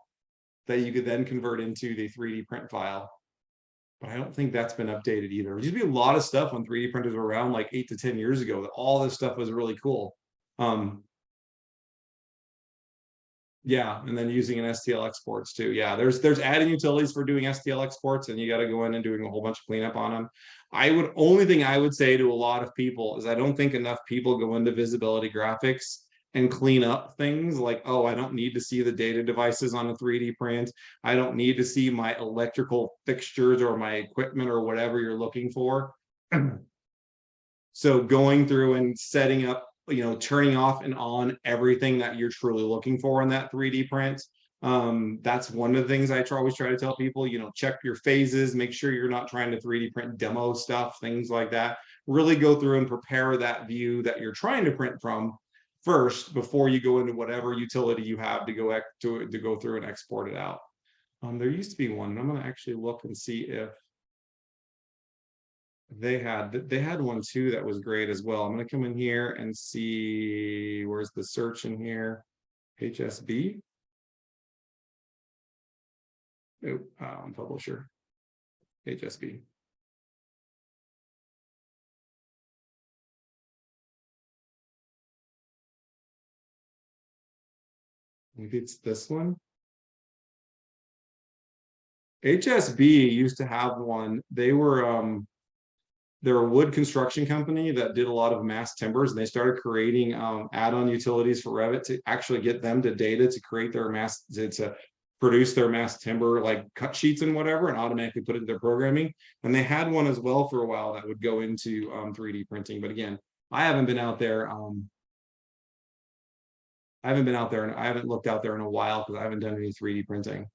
that you could then convert into the 3D print file. but I don't think that's been updated either. There used to be a lot of stuff when 3D printers were around like 8 to 10 years ago that all this stuff was really cool. Yeah, and then using an STL exports too. Yeah, there's adding utilities for doing STL exports, and you got to go in and doing a whole bunch of cleanup on them. Only thing I would say to a lot of people is I don't think enough people go into visibility graphics and clean up things like, oh, I don't need to see the data devices on a 3D print. I don't need to see my electrical fixtures or my equipment or whatever you're looking for. So going through and setting up, turning off and on everything that you're truly looking for in that 3D print. That's one of the things I always try to tell people, check your phases, make sure you're not trying to 3D print demo stuff, things like that. Really go through and prepare that view that you're trying to print from first before you go into whatever utility you have to go through and export it out. There used to be one, and I'm going to actually look and see if they had one too that was great as well. I'm going to come in here and see where's the search in here. HSB. Oh, publisher. HSB. Maybe it's this one. HSB used to have one. They're a wood construction company that did a lot of mass timbers, and they started creating add-on utilities for Revit to actually get them to data to create their to produce their mass timber like cut sheets and whatever, and automatically put it into their programming. And they had one as well for a while that would go into 3D printing. But again, I haven't been out there. I haven't looked out there in a while because I haven't done any 3D printing.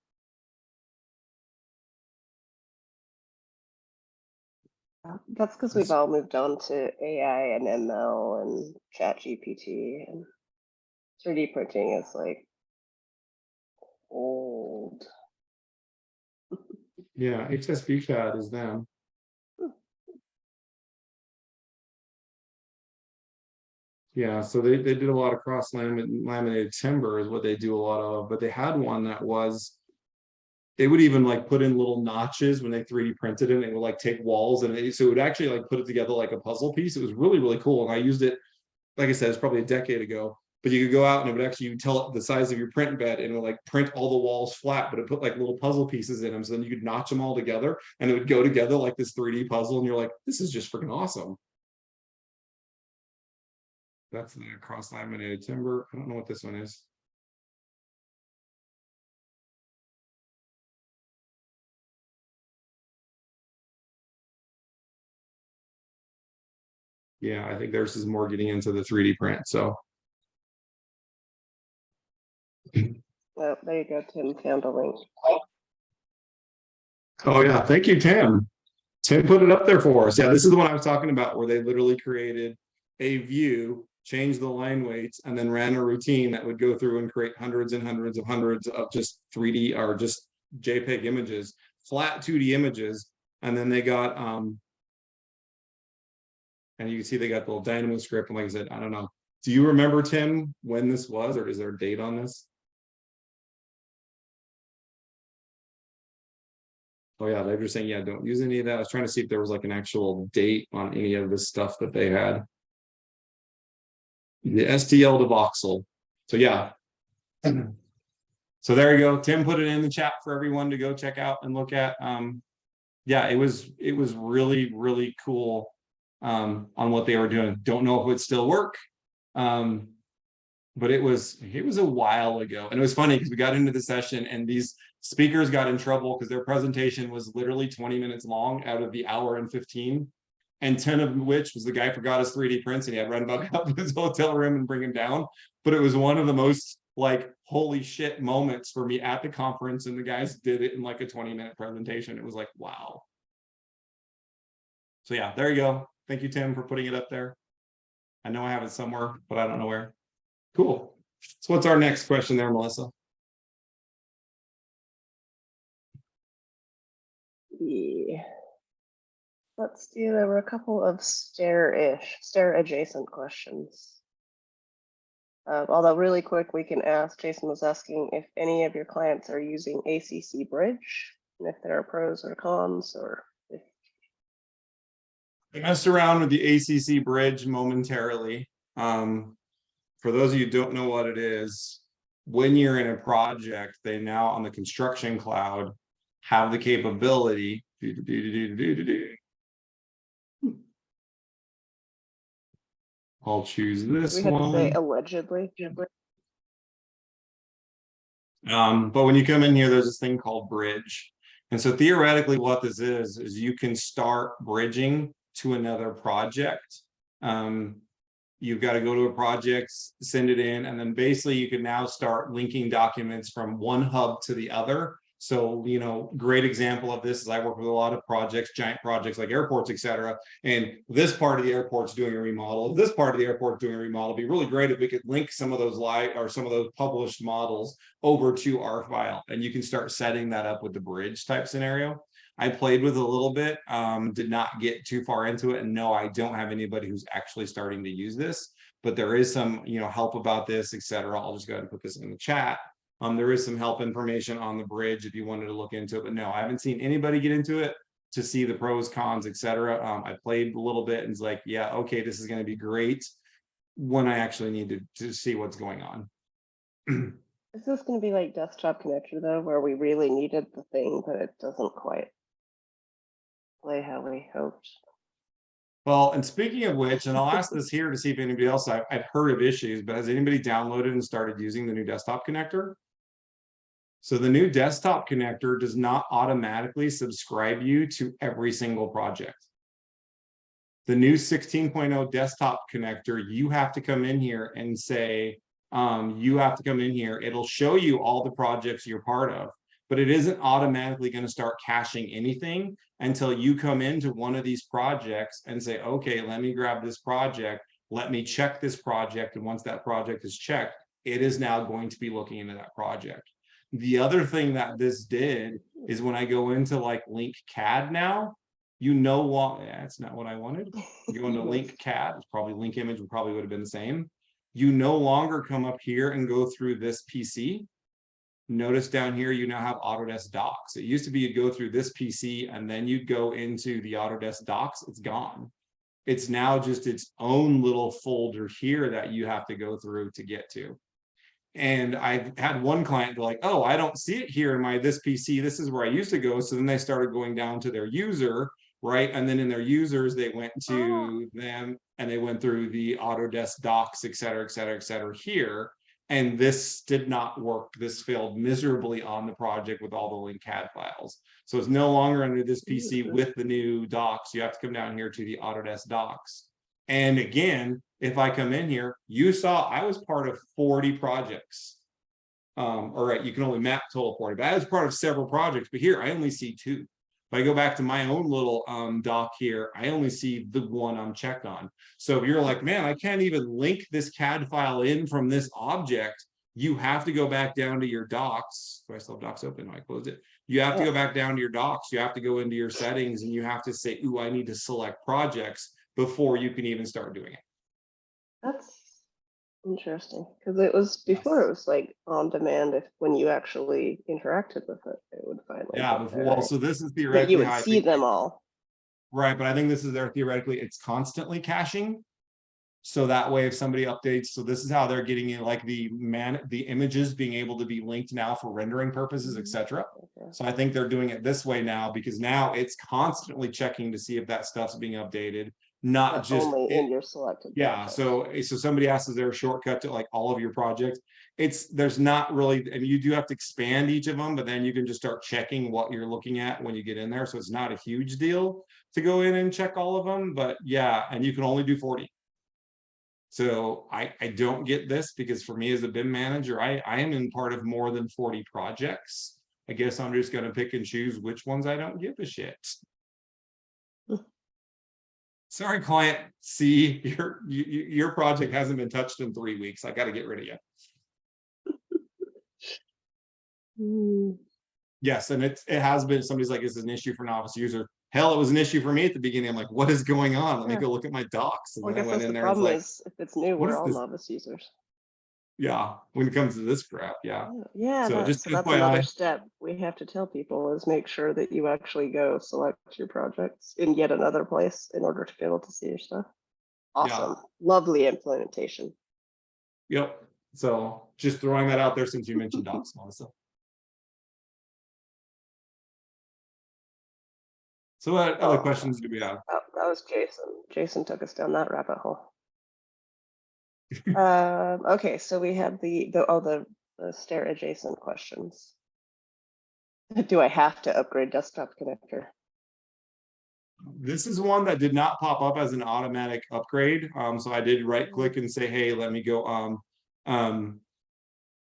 That's because we've all moved on to AI and ML and ChatGPT, and 3D printing is like old. Yeah, HSB CAD is them. Yeah, so they did a lot of cross laminated timber is what they do a lot of, but they had one that was, they would even like put in little notches when they 3D printed it, and it would like take walls, and so it would actually like put it together like a puzzle piece. It was really, really cool. And I used it, like I said, it's probably a decade ago, but you could go out and it would actually, you tell it the size of your print bed, and it would like print all the walls flat, but it put like little puzzle pieces in them. So then you could notch them all together and it would go together like this 3D puzzle. And you're like, this is just freaking awesome. That's the cross laminated timber. I don't know what this one is. Yeah, I think theirs is more getting into the 3D print. So. Oh, there you go, Tim found a link. Oh yeah, thank you, Tim. Tim put it up there for us. Yeah, this is the one I was talking about where they literally created a view, changed the line weights, and then ran a routine that would go through and create hundreds and hundreds of just 3D or just JPEG images, flat 2D images. And then they got and you can see they got the little Dynamo script. And like I said, I don't know. Do you remember, Tim, when this was, or is there a date on this? Oh yeah, they're just saying, yeah, don't use any of that. I was trying to see if there was like an actual date on any of this stuff that they had. The STL to voxel. So yeah. So there you go. Tim put it in the chat for everyone to go check out and look at. Yeah, it was really, really cool on what they were doing. Don't know if it would still work. But it was a while ago. And it was funny because we got into the session and these speakers got in trouble because their presentation was literally 20 minutes long out of the hour and 15. And 10 of which was the guy forgot his 3D prints and he had to run back up to his hotel room and bring him down. But it was one of the most like holy shit moments for me at the conference, and the guys did it in like a 20-minute presentation. It was like, wow. So yeah, there you go. Thank you, Tim, for putting it up there. I know I have it somewhere, but I don't know where. Cool. So what's our next question there, Melissa? Yeah. Let's do, there were a couple of stair adjacent questions. Although really quick, we can ask, Jason was asking if any of your clients are using ACC Bridge, and if there are pros or cons, or I messed around with the ACC bridge momentarily. For those of you who don't know what it is, when you're in a project, they now on the construction cloud have the capability. I'll choose this We had to say one. allegedly. But when you come in here, there's this thing called bridge. And so theoretically, what this is you can start bridging to another project. You've got to go to a project, send it in, and then basically you can now start linking documents from one hub to the other. So, you know, great example of this is I work with a lot of projects, giant projects like airports, et cetera. And this part of the airport's doing a remodel. This part of the airport doing a remodel. It'd be really great if we could link some of those live or some of those published models over to our file. And you can start setting that up with the bridge type scenario. I played with it a little bit, did not get too far into it. And no, I don't have anybody who's actually starting to use this, but there is some, you know, help about this, et cetera. I'll just go ahead and put this in the chat. There is some help information on the bridge if you wanted to look into it, but no, I haven't seen anybody get into it to see the pros, cons, et cetera. I played a little bit and it's like, yeah, okay, this is going to be great when I actually need to see what's going on. Is this going to be like desktop connector though, where we really needed the thing, but it doesn't quite play how we hoped? Well, and speaking of which, and I'll ask this here to see if anybody else, I've heard of issues, but has anybody downloaded and started using the new desktop connector? So the new desktop connector does not automatically subscribe you to every single project. The new 16.0 desktop connector, you have to come in here and say, you have to come in here. It'll show you all the projects you're part of, but it isn't automatically going to start caching anything until you come into one of these projects and say, okay, let me grab this project. Let me check this project. And once that project is checked, it is now going to be looking into that project. The other thing that this did is when I go into like link CAD now, you know what, yeah, that's not what I wanted. You go into link CAD, it's probably link image probably would have been the same. You no longer come up here and go through this PC. Notice down here, you now have Autodesk docs. It used to be you'd go through this PC and then you'd go into the Autodesk docs. It's gone. It's now just its own little folder here that you have to go through to get to. And I've had one client be like, oh, I don't see it here in my this PC. This is where I used to go. So then they started going down to their user, right? And then in their users, they went to them and they went through the Autodesk docs, et cetera, et cetera, et cetera here. And this did not work. This failed miserably on the project with all the link CAD files. So it's no longer under this PC with the new docs. You have to come down here to the Autodesk docs. And again, if I come in here, you saw I was part of 40 projects. All right, you can only map total 40, but I was part of several projects, but here I only see 2. If I go back to my own little doc here, I only see the one I'm checked on. So if you're like, man, I can't even link this CAD file in from this object, you have to go back down to your docs. Do I still have docs open? I closed it. You have to go back down to your docs. You have to go into your settings and you have to say, ooh, I need to select projects before you can even start doing it. That's interesting, because it was before it was like on demand. If when you actually interacted with it, it would finally. Yeah, before, well, so this is that theoretically you would see them all. Right, but I think this is there theoretically. It's constantly caching, so that way if somebody updates, so this is how they're getting it, like the images being able to be linked now for rendering purposes, etc. Okay. So I think they're doing it this way now because now it's constantly checking to see if that stuff's being updated. Not just only in your selected projects. So somebody asks, is there a shortcut to like all of your projects? There's not really, and you do have to expand each of them, but then you can just start checking what you're looking at when you get in there. So it's not a huge deal to go in and check all of them, but yeah, and you can only do 40. So I don't get this because for me as a BIM manager, I am in part of more than 40 projects. I guess I'm just going to pick and choose which ones I don't give a shit. Sorry, client C, your project hasn't been touched in 3 weeks. I got to get rid of you. Yes, and it has been. Somebody's like, "Is this an issue for novice user?" Hell, it was an issue for me at the beginning. I'm like, "What is going on? Let me go look at my docs." And well, then I went in there. The problem like, is, if it's new, we're all novice users. Yeah, when it comes to this crap, yeah. Yeah, So just that's another FYI, step we have to tell people is make sure that you actually go select your projects in yet another place in order to be able to see your stuff. yeah, Awesome. Lovely implementation. yep. So just throwing that out there since you mentioned docs, Melissa. So what other Oh, questions do we have? that was Jason. Jason took us down that rabbit hole. Okay, so we have the stair adjacent questions. Do I have to upgrade desktop connector? This is one that did not pop up as an automatic upgrade. So I did right click and say, hey, let me go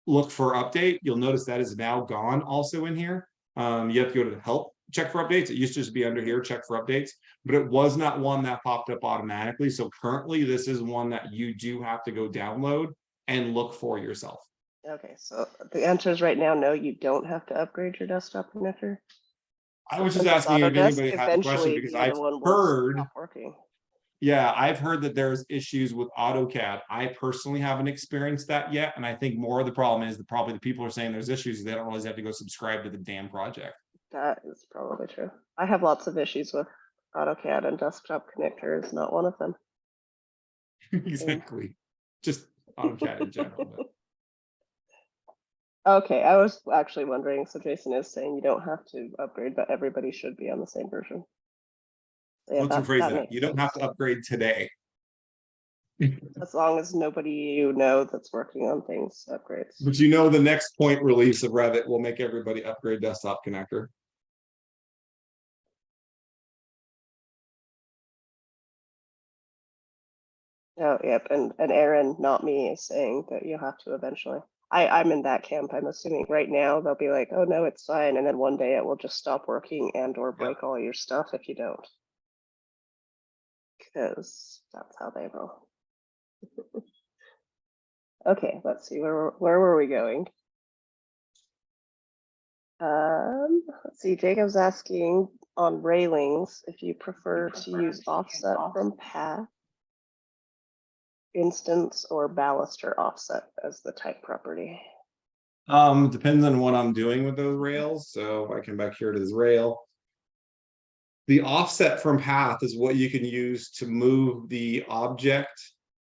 look for update. You'll notice that is now gone also in here. You have to go to the help, check for updates. It used to just be under here, check for updates, but it was not one that popped up automatically. So currently this is one that you do have to go download and look for yourself. Okay, so the answer is right now, no, you don't have to upgrade your desktop connector. I was just Unless asking if Autodesk anybody had the question eventually because be I've the one will heard, stop working. yeah, I've heard that there's issues with AutoCAD. I personally haven't experienced that yet. And I think more of the problem is that probably the people are saying there's issues. They don't always have to go subscribe to the damn project. That is probably true. I have lots of issues with AutoCAD, and desktop connector is not one of them. Exactly. Just AutoCAD in general. But. Okay, I was actually wondering, so Jason is saying you don't have to upgrade, but everybody should be on the same version. So yeah, Let's rephrase that. makes You don't sense. have to upgrade today. As long as nobody you know that's working on things upgrades. But you know the next point release of Revit will make everybody upgrade desktop connector. Oh, yep, and Aaron, not me, is saying that you have to eventually. I'm in that camp. I'm assuming right now they'll be like, oh no, it's fine, and then one day it will just stop working and or break all your stuff if you don't. Because that's how they roll. Okay, let's see, where were we going? Let's see, Jacob's asking on railings if you prefer to use offset from path, instance, or baluster offset as the type property. Depends on what I'm doing with those rails. So if I come back here to this rail, the offset from path is what you can use to move the object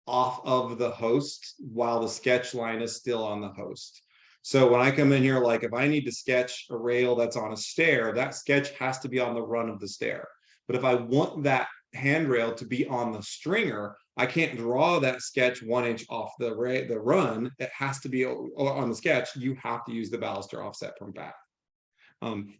off of the host while the sketch line is still on the host. So when I come in here, like if I need to sketch a rail that's on a stair, that sketch has to be on the run of the stair. But if I want that handrail to be on the stringer, I can't draw that sketch 1 inch off the run. It has to be on the sketch. You have to use the baluster offset from path.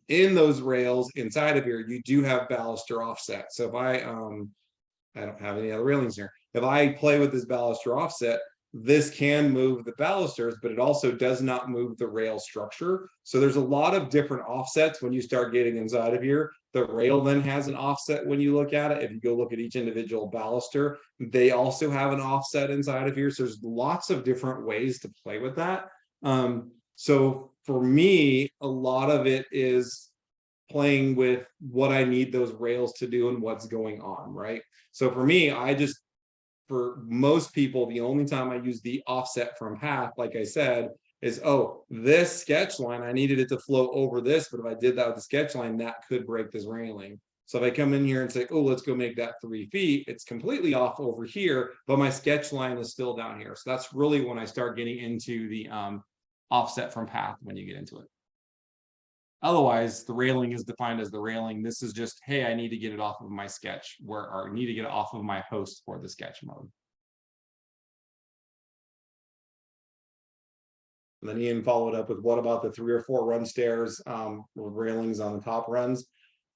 In those rails inside of here, you do have baluster offset. So if I don't have any other railings here. If I play with this baluster offset, this can move the balusters, but it also does not move the rail structure. So there's a lot of different offsets when you start getting inside of here. The rail then has an offset when you look at it. If you go look at each individual baluster, they also have an offset inside of here. So there's lots of different ways to play with that. So for me, a lot of it is playing with what I need those rails to do and what's going on, right? So for me, for most people, the only time I use the offset from path, like I said, is, oh, this sketch line, I needed it to flow over this, but if I did that with the sketch line, that could break this railing. So if I come in here and say, oh, let's go make that 3 feet, it's completely off over here, but my sketch line is still down here. So that's really when I start getting into the offset from path when you get into it. Otherwise, the railing is defined as the railing. This is just, hey, I need to get it off of my sketch or I need to get it off of my host for the sketch mode. And then Ian followed up with, what about the 3 or 4 run stairs with railings on the top runs?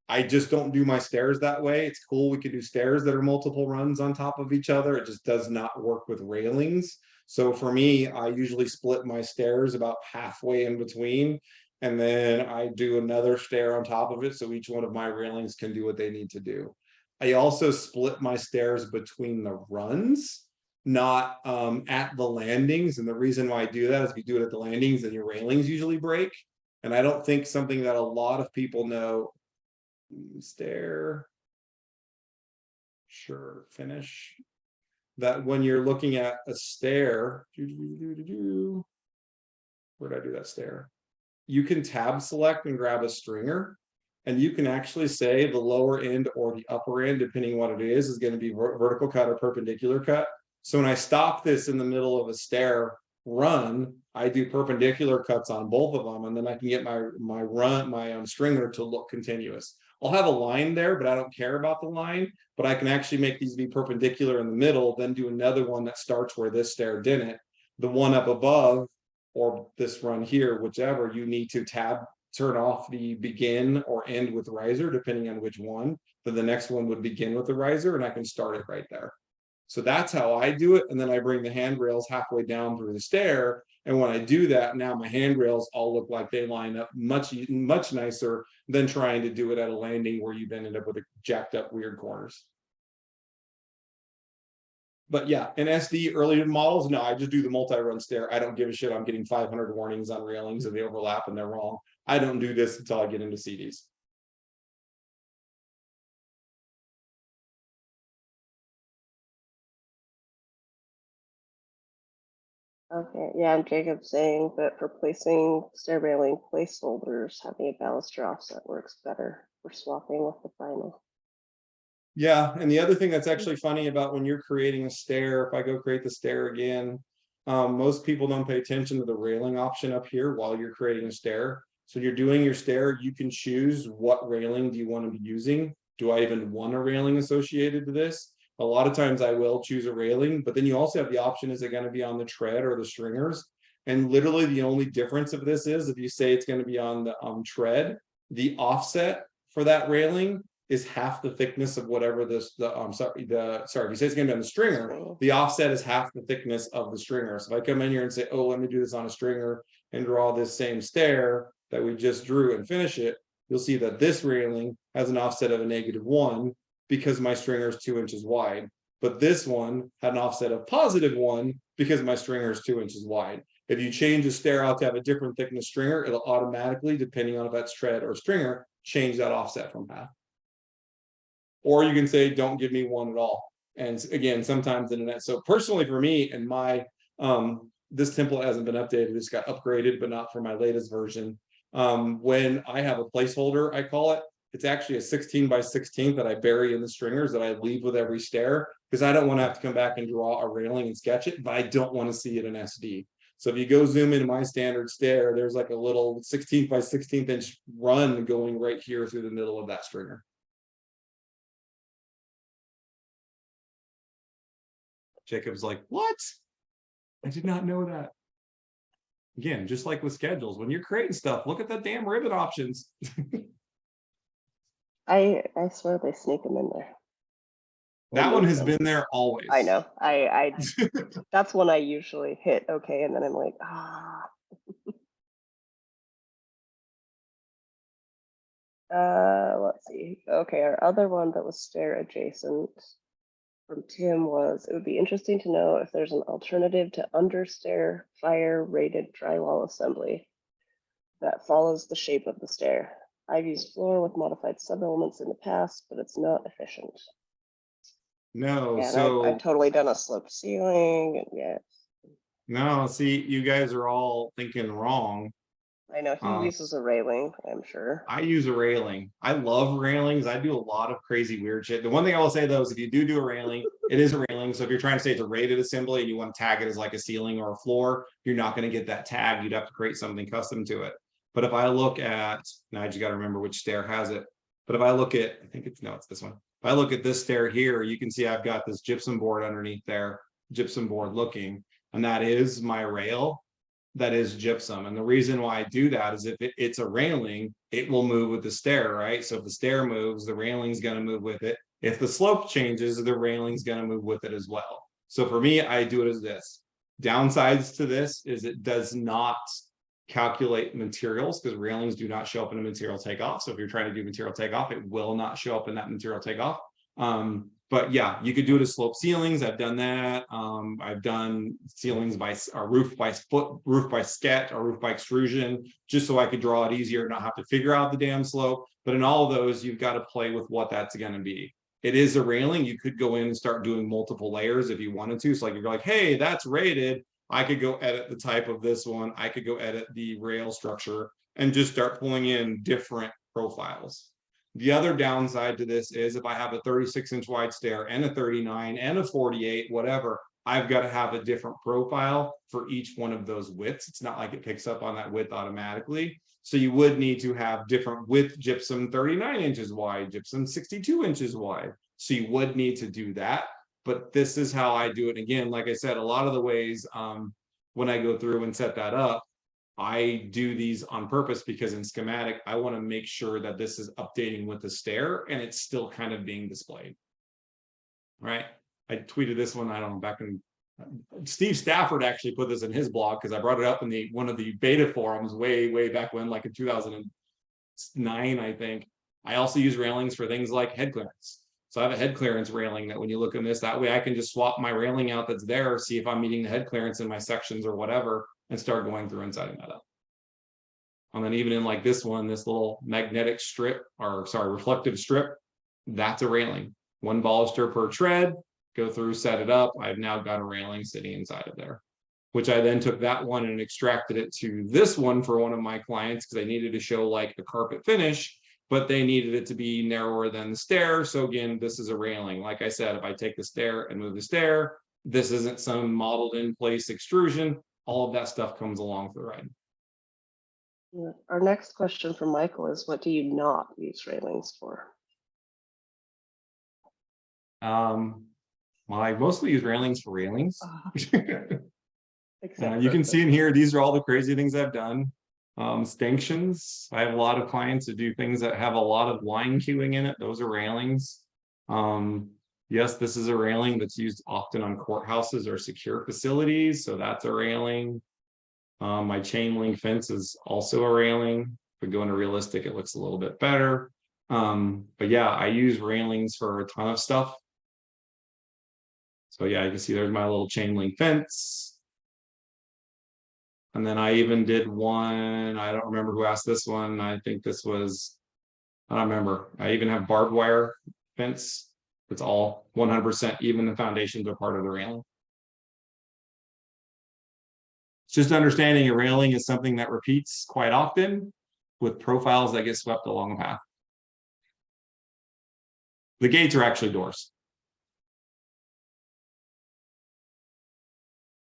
I just don't do my stairs that way. It's cool. We could do stairs that are multiple runs on top of each other. It just does not work with railings. So for me, I usually split my stairs about halfway in between. And then I do another stair on top of it. So each one of my railings can do what they need to do. I also split my stairs between the runs, not at the landings. And the reason why I do that is if you do it at the landings, then your railings usually break. And I don't think something that a lot of people know. Stair. Sure, finish. that when you're looking at a stair, where did I do that stair? You can tab select and grab a stringer, and you can actually say the lower end or the upper end, depending what it is going to be vertical cut or perpendicular cut. So when I stop this in the middle of a stair run, I do perpendicular cuts on both of them, and then I can get my stringer to look continuous. I'll have a line there, but I don't care about the line. But I can actually make these be perpendicular in the middle, then do another one that starts where this stair didn't. The one up above, or this run here, whichever, you need to turn off the begin or end with riser, depending on which one. Then the next one would begin with the riser, and I can start it right there. So that's how I do it. And then I bring the handrails halfway down through the stair. And when I do that, now my handrails all look like they line up much nicer than trying to do it at a landing where you then end up with a jacked up weird corners. But yeah, in SD early models, no, I just do the multi-run stair. I don't give a shit. I'm getting 500 warnings on railings and they overlap and they're wrong. I don't do this until I get into CDs. Okay, yeah, and Jacob's saying that for placing stair railing placeholders, having a baluster offset works better for swapping with the final. Yeah, and the other thing that's actually funny about when you're creating a stair, if I go create the stair again, most people don't pay attention to the railing option up here while you're creating a stair. So you're doing your stair, you can choose what railing do you want to be using. Do I even want a railing associated to this? A lot of times I will choose a railing, but then you also have the option, is it going to be on the tread or the stringers? And literally the only difference of this is if you say it's going to be on the tread, the offset for that railing is half the thickness of whatever if you say it's going to be on the stringer, the offset is half the thickness of the stringer. So if I come in here and say, oh, let me do this on a stringer and draw this same stair that we just drew and finish it, you'll see that this railing has an offset of a -1 because my stringer is 2 inches wide. But this one had an offset of +1 because my stringer is 2 inches wide. If you change a stair out to have a different thickness stringer, it'll automatically, depending on if that's tread or stringer, change that offset from half. Or you can say, don't give me one at all. And again, sometimes internet. So personally for me and my, this template hasn't been updated, it's got upgraded, but not for my latest version. When I have a placeholder, I call it, it's actually a 16 by 16 that I bury in the stringers that I leave with every stair, because I don't want to have to come back and draw a railing and sketch it, but I don't want to see it in SD. So if you go zoom into my standard stair, there's like a little 16 by 16 inch run going right here through the middle of that stringer. Jacob's like, what? I did not know that. Again, just like with schedules, when you're creating stuff, look at the damn Revit options. I swear they sneak them in there. That one has been there always. I know. I that's when I usually hit okay, and then I'm like, let's see. Okay, our other one that was stair adjacent from Tim was, it would be interesting to know if there's an alternative to understair fire rated drywall assembly that follows the shape of the stair. I've used floor with modified sub-elements in the past, but it's not efficient. No, And so I've totally done a sloped ceiling, and yeah. No, see, you guys are all thinking wrong. I know he uses a railing, I'm sure. I use a railing. I love railings. I do a lot of crazy weird shit. The one thing I will say though is if you do a railing, it is a railing. So if you're trying to say it's a rated assembly and you want to tag it as like a ceiling or a floor, you're not going to get that tag. You'd have to create something custom to it. But if I look at, now I just got to remember which stair has it. But if I look at, I think it's, no, it's this one. If I look at this stair here, you can see I've got this gypsum board underneath there, gypsum board looking, and that is my rail. That is gypsum. And the reason why I do that is if it's a railing, it will move with the stair, right? So if the stair moves, the railing's going to move with it. If the slope changes, the railing's going to move with it as well. So for me, I do it as this. Downsides to this is it does not calculate materials because railings do not show up in a material takeoff. So if you're trying to do material takeoff, it will not show up in that material takeoff. But yeah, you could do it as slope ceilings. I've done that. I've done ceilings by or roof by sketch or roof by extrusion, just so I could draw it easier, not have to figure out the damn slope. But in all of those, you've got to play with what that's going to be. it is a railing. You could go in and start doing multiple layers if you wanted to. So like, if you're like, hey, that's rated, I could go edit the type of this one. I could go edit the rail structure and just start pulling in different profiles. The other downside to this is if I have a 36-inch wide stair and a 39 and a 48, whatever, I've got to have a different profile for each one of those widths. It's not like it picks up on that width automatically. So you would need to have different width gypsum 39 inches wide, gypsum 62 inches wide. So you would need to do that. But this is how I do it. Again, like I said, a lot of the ways when I go through and set that up, I do these on purpose because in schematic, I want to make sure that this is updating with the stair and it's still kind of being displayed. Right. I tweeted this one, I don't know, back in Steve Stafford actually put this in his blog because I brought it up in one of the beta forums way back when, like in 2009, I think. I also use railings for things like head clearance. So I have a head clearance railing that when you look in this, that way I can just swap my railing out that's there, see if I'm meeting the head clearance in my sections or whatever, and start going through and setting that up. And then even in like this one, this little magnetic strip, or sorry, reflective strip, that's a railing. 1 baluster per tread, go through, set it up. I've now got a railing sitting inside of there, which I then took that one and extracted it to this one for one of my clients because I needed to show like a carpet finish, but they needed it to be narrower than the stair. So again, this is a railing. Like I said, if I take the stair and move the stair, this isn't some modeled in place extrusion. All of that stuff comes along for the ride. Yeah. Our next question from Michael is, what do you not use railings for? Well, I mostly use railings for railings. You Exactly. can see in here, these are all the crazy things I've done. Stanchions. I have a lot of clients that do things that have a lot of line queuing in it. Those are railings. Yes, this is a railing that's used often on courthouses or secure facilities. So that's a railing. My chain link fence is also a railing. If we go into realistic, it looks a little bit better. But yeah, I use railings for a ton of stuff. So yeah, you can see there's my little chain link fence. And then I even did one, I don't remember who asked this one. I think this was, I don't remember. I even have barbed wire fence. It's all 100%, even the foundations are part of the railing. It's just understanding a railing is something that repeats quite often with profiles that get swept along the path. The gates are actually doors.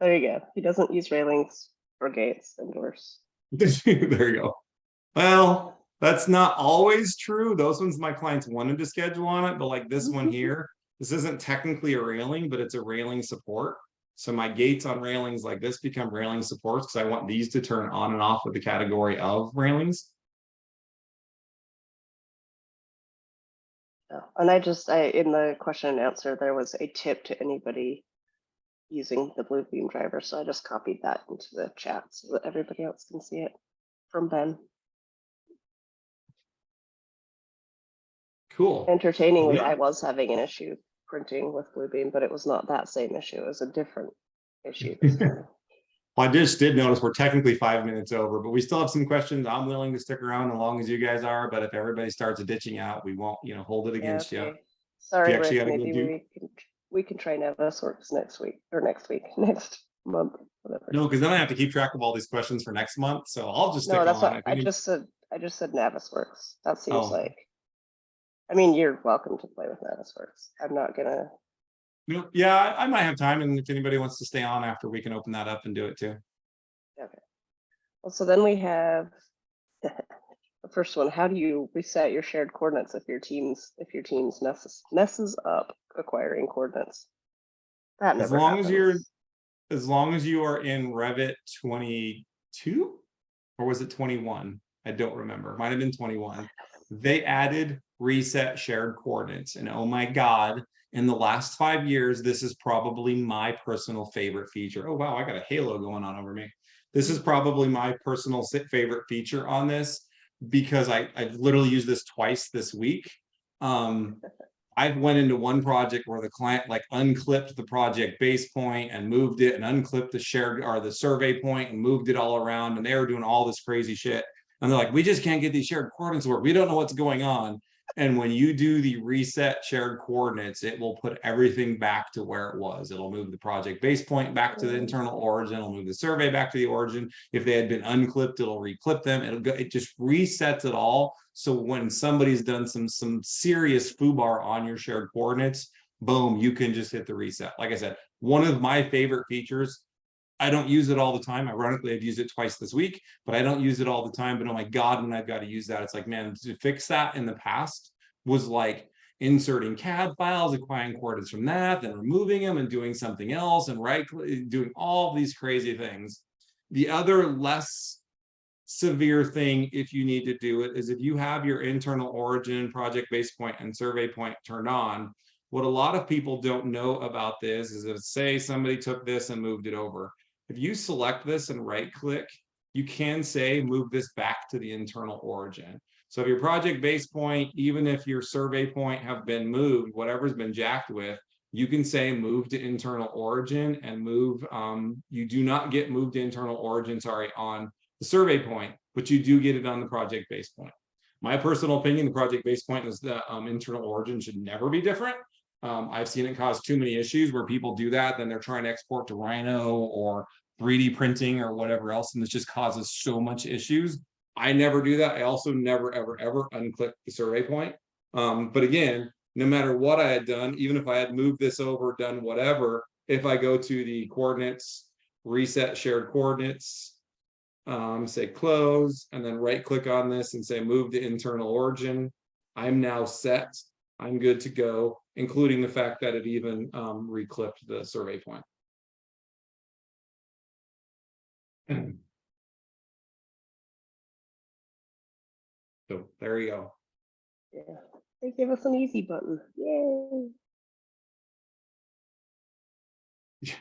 There you go. He doesn't use railings for gates and doors. There you go. Well, that's not always true. Those ones my clients wanted to schedule on it, but like this one here, this isn't technically a railing, but it's a railing support. So my gates on railings like this become railing supports because I want these to turn on and off with the category of railings. Oh, and in the question and answer, there was a tip to anybody using the Bluebeam driver. So I just copied that into the chat so that everybody else can see it from Ben. Cool. Entertainingly, Yeah. I was having an issue printing with Bluebeam, but it was not that same issue. It was a different issue this time. Well, I just did notice we're technically 5 minutes over, but we still have some questions. I'm willing to stick around as long as you guys are, but if everybody starts ditching out, we won't, hold it against you. Sorry, You actually Rick, gotta go maybe we can try Navisworks next month, whatever. No, because then I have to keep track of all these questions for next month. So I'll just stick No, that's on. what I just said Navisworks. That seems Oh. like, I mean, you're welcome to play with Navisworks. I'm not gonna. Yeah, I might have time, and if anybody wants to stay on after, we can open that up and do it too. Okay. Well, so then we have the first one. How do you reset your shared coordinates if your teams messes up acquiring coordinates? That As never long happens. as long as you are in Revit 22, or was it 21? I don't remember. Might have been 21. They added reset shared coordinates, and oh my God, in the last 5 years, this is probably my personal favorite feature. Oh wow, I got a halo going on over me. This is probably my personal favorite feature on this because I've literally used this twice this week. I went into one project where the client like unclipped the project base point and moved it and unclipped the shared or the survey point and moved it all around, and they were doing all this crazy shit. And they're like, we just can't get these shared coordinates to work. We don't know what's going on. And when you do the reset shared coordinates, it will put everything back to where it was. It'll move the project base point back to the internal origin. It'll move the survey back to the origin. If they had been unclipped, it'll reclip them. It just resets it all. So when somebody's done some serious foobar on your shared coordinates, boom, you can just hit the reset. Like I said, one of my favorite features, I don't use it all the time. Ironically, I've used it twice this week, but I don't use it all the time. But oh my God, when I've got to use that, it's like, man, to fix that in the past was like inserting CAD files, acquiring coordinates from that, then removing them and doing something else and doing all these crazy things. The other less severe thing, if you need to do it, is if you have your internal origin, project base point, and survey point turned on. What a lot of people don't know about this is if, say, somebody took this and moved it over. If you select this and right click, you can say move this back to the internal origin. So if your project base point, even if your survey point have been moved, whatever's been jacked with, you can say move to internal origin and move. You do not get moved to internal origin, sorry, on the survey point, but you do get it on the project base point. My personal opinion, the project base point is the internal origin should never be different. I've seen it cause too many issues where people do that, then they're trying to export to Rhino or 3D printing or whatever else, and this just causes so much issues. I never do that. I also never, ever, ever unclick the survey point. But again, no matter what I had done, even if I had moved this over, done whatever, if I go to the coordinates, reset shared coordinates, say close, and then right click on this and say move to internal origin, I'm now set. I'm good to go, including the fact that it even reclipped the survey point. So there you go. Yeah, they gave us an easy button. Yay!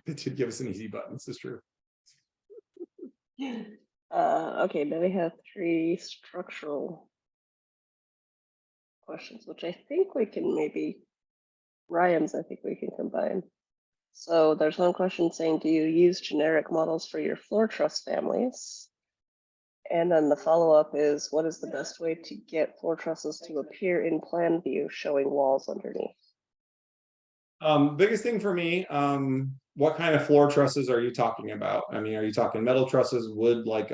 They did give us an easy button. This is true. Okay, now we have 3 structural questions, which I think we can maybe, Ryan's, I think we can combine. So there's one question saying, do you use generic models for your floor truss families? And then the follow-up is, what is the best way to get floor trusses to appear in plan view showing walls underneath? Biggest thing for me, what kind of floor trusses are you talking about? I mean, are you talking metal trusses, wood, like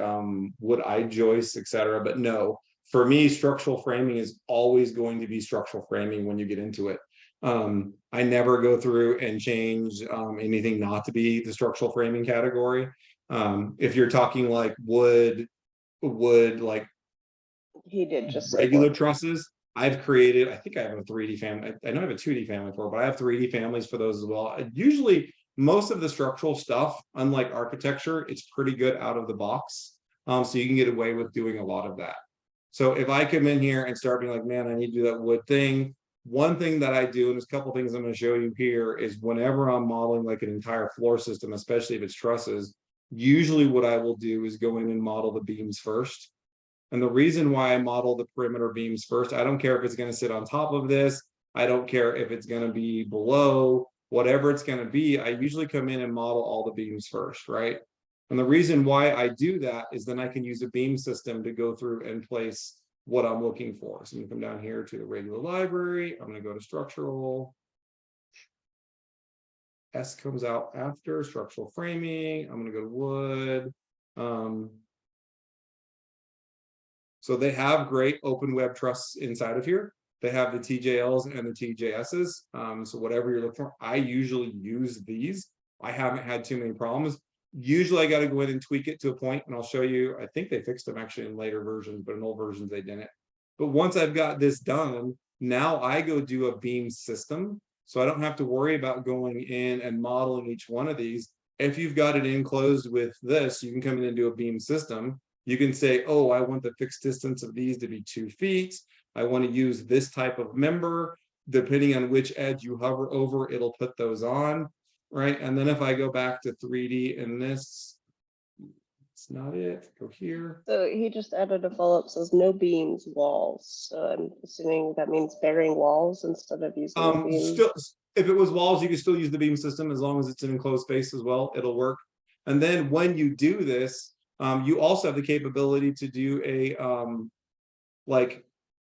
wood eye joists, etc.? But no, for me, structural framing is always going to be structural framing when you get into it. I never go through and change anything not to be the structural framing category. If you're talking like wood, like He did just regular trusses, I've created, I think I have a 3D family. I don't have a 2D family for it, but I have 3D families for those as well. Usually most of the structural stuff, unlike architecture, it's pretty good out of the box. So you can get away with doing a lot of that. So if I come in here and start being like, man, I need to do that wood thing. One thing that I do, and there's a couple things I'm going to show you here, is whenever I'm modeling like an entire floor system, especially if it's trusses, usually what I will do is go in and model the beams first. And the reason why I model the perimeter beams first, I don't care if it's going to sit on top of this. I don't care if it's going to be below, whatever it's going to be. I usually come in and model all the beams first, right? And the reason why I do that is then I can use a beam system to go through and place what I'm looking for. So I'm going to come down here to the regular library. I'm going to go to structural. S comes out after structural framing. I'm going to go to wood. So they have great open web truss inside of here. They have the TJLs and the TJSs. So whatever you're looking for, I usually use these. I haven't had too many problems. Usually I got to go in and tweak it to a point, and I'll show you. I think they fixed them actually in later versions, but in old versions they didn't. But once I've got this done, now I go do a beam system. So I don't have to worry about going in and modeling each one of these. If you've got it enclosed with this, you can come in and do a beam system. You can say, oh, I want the fixed distance of these to be 2 feet. I want to use this type of member. Depending on which edge you hover over, it'll put those on, right? And then if I go back to 3D in this, it's not it. Go here. So he just added a follow-up, says no beams, walls. So I'm assuming that means burying walls instead of using the beams. Still, if it was walls, you can still use the beam system as long as it's an enclosed space as well. It'll work. And then when you do this, you also have the capability to do a like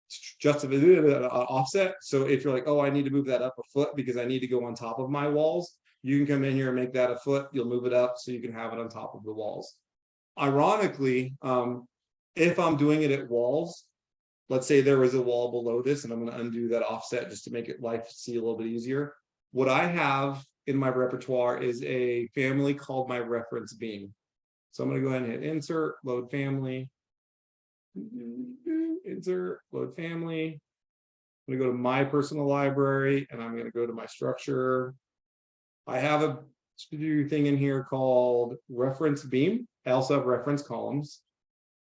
just a offset. So if you're like, oh, I need to move that up a foot because I need to go on top of my walls, you can come in here and make that a foot. You'll move it up so you can have it on top of the walls. Ironically, if I'm doing it at walls, let's say there was a wall below this, and I'm going to undo that offset just to make it life see a little bit easier. What I have in my repertoire is a family called my reference beam. So I'm going to go ahead and hit insert, load family, insert, load family. I'm going to go to my personal library, and I'm going to go to my structure. I have a thing in here called reference beam. I also have reference columns.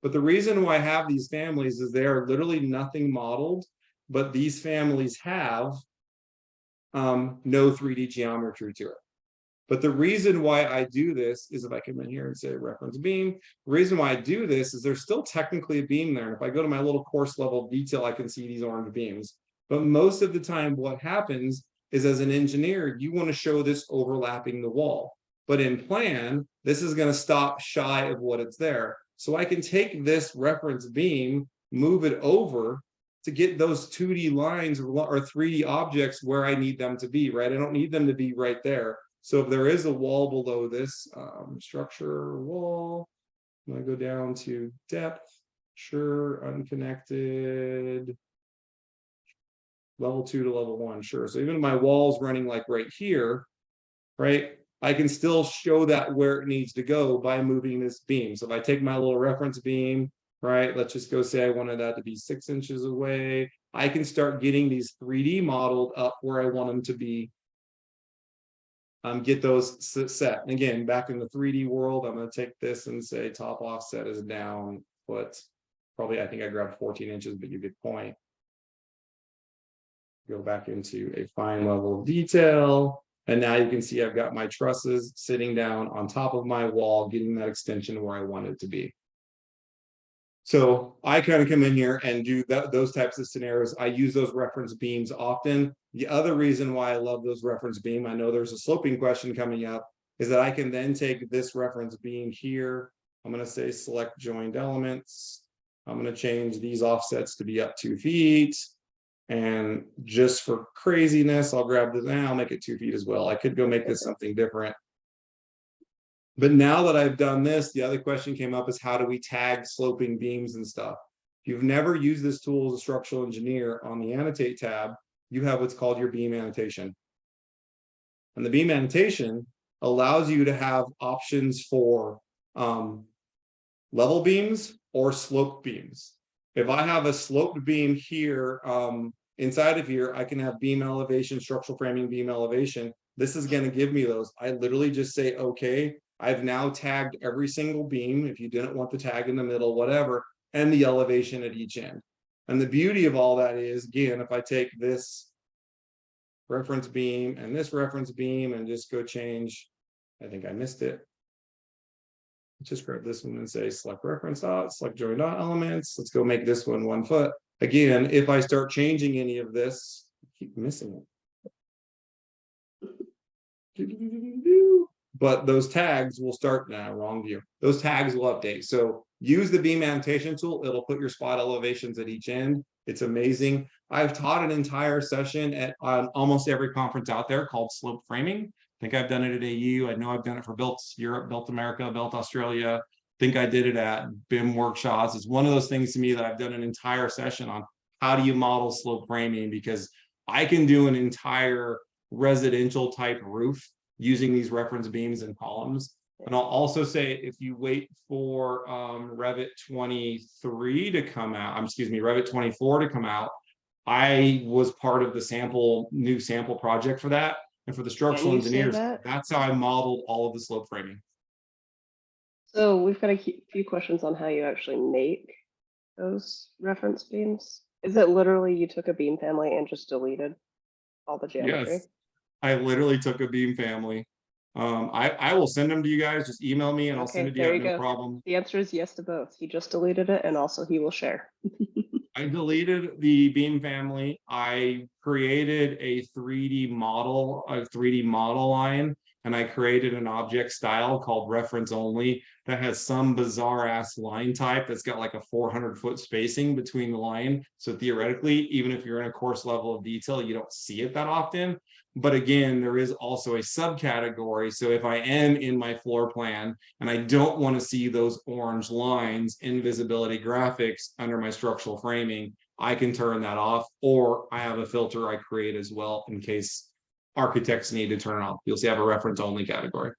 But the reason why I have these families is they are literally nothing modeled, but these families have no 3D geometry to it. But the reason why I do this is if I come in here and say reference beam, the reason why I do this is there's still technically a beam there. And if I go to my little course level detail, I can see these orange beams. But most of the time what happens is as an engineer, you want to show this overlapping the wall. But in plan, this is going to stop shy of what it's there. So I can take this reference beam, move it over to get those 2D lines or 3D objects where I need them to be, right? I don't need them to be right there. So if there is a wall below this structure wall, I'm going to go down to depth, sure, unconnected, level 2 to level 1, sure. So even if my wall's running like right here, right? I can still show that where it needs to go by moving this beam. So if I take my little reference beam, right, let's just go say I wanted that to be 6 inches away. I can start getting these 3D modeled up where I want them to be. Get those set. And again, back in the 3D world, I'm going to take this and say top offset is down, but probably I think I grabbed 14 inches, but you get point. Go back into a fine level of detail. And now you can see I've got my trusses sitting down on top of my wall, getting that extension where I want it to be. So I kind of come in here and do those types of scenarios. I use those reference beams often. The other reason why I love those reference beam, I know there's a sloping question coming up, is that I can then take this reference beam here. I'm going to say select joined elements. I'm going to change these offsets to be up 2 feet. And just for craziness, I'll grab this and I'll make it 2 feet as well. I could go make this something different. But now that I've done this, the other question came up is how do we tag sloping beams and stuff? If you've never used this tool as a structural engineer, on the annotate tab, you have what's called your beam annotation. And the beam annotation allows you to have options for level beams or sloped beams. If I have a sloped beam here, inside of here, I can have beam elevation, structural framing beam elevation. This is going to give me those. I literally just say, okay, I've now tagged every single beam. If you didn't want the tag in the middle, whatever, and the elevation at each end. And the beauty of all that is, again, if I take this reference beam and this reference beam and just go change, I think I missed it. Just grab this one and say select reference dot, select join dot elements. Let's go make this one 1 foot. Again, if I start changing any of this, I keep missing it. But those tags will start now, wrong view. Those tags will update. So use the beam annotation tool. It'll put your spot elevations at each end. It's amazing. I've taught an entire session at almost every conference out there called slope framing. I think I've done it at AU. I know I've done it for Built Europe, Built America, Built Australia. I think I did it at BIM workshops. It's one of those things to me that I've done an entire session on how do you model slope framing, because I can do an entire residential type roof using these reference beams and columns. And I'll also say, if you wait for Revit 23 to come out, Revit 24 to come out, I was part of the new sample project for that. And for the structural engineers, that's how I modeled all of the slope framing. So we've got a few questions on how you actually make those reference beams. Is it literally you took a beam family and just deleted all the geometry? Yes, I literally took a beam family. I will send them to you guys. Just email me and I'll send it to you. No problem. The answer is yes to both. He just deleted it, and also he will share. I deleted the beam family. I created a 3D model line and I created an object style called reference only that has some bizarre ass line type that's got like a 400-foot spacing between the line. So theoretically, even if you're in a course level of detail, you don't see it that often. But again, there is also a subcategory. So if I am in my floor plan and I don't want to see those orange lines in visibility graphics under my structural framing, I can turn that off, or I have a filter I create as well in case architects need to turn it off. You'll see I have a reference only category.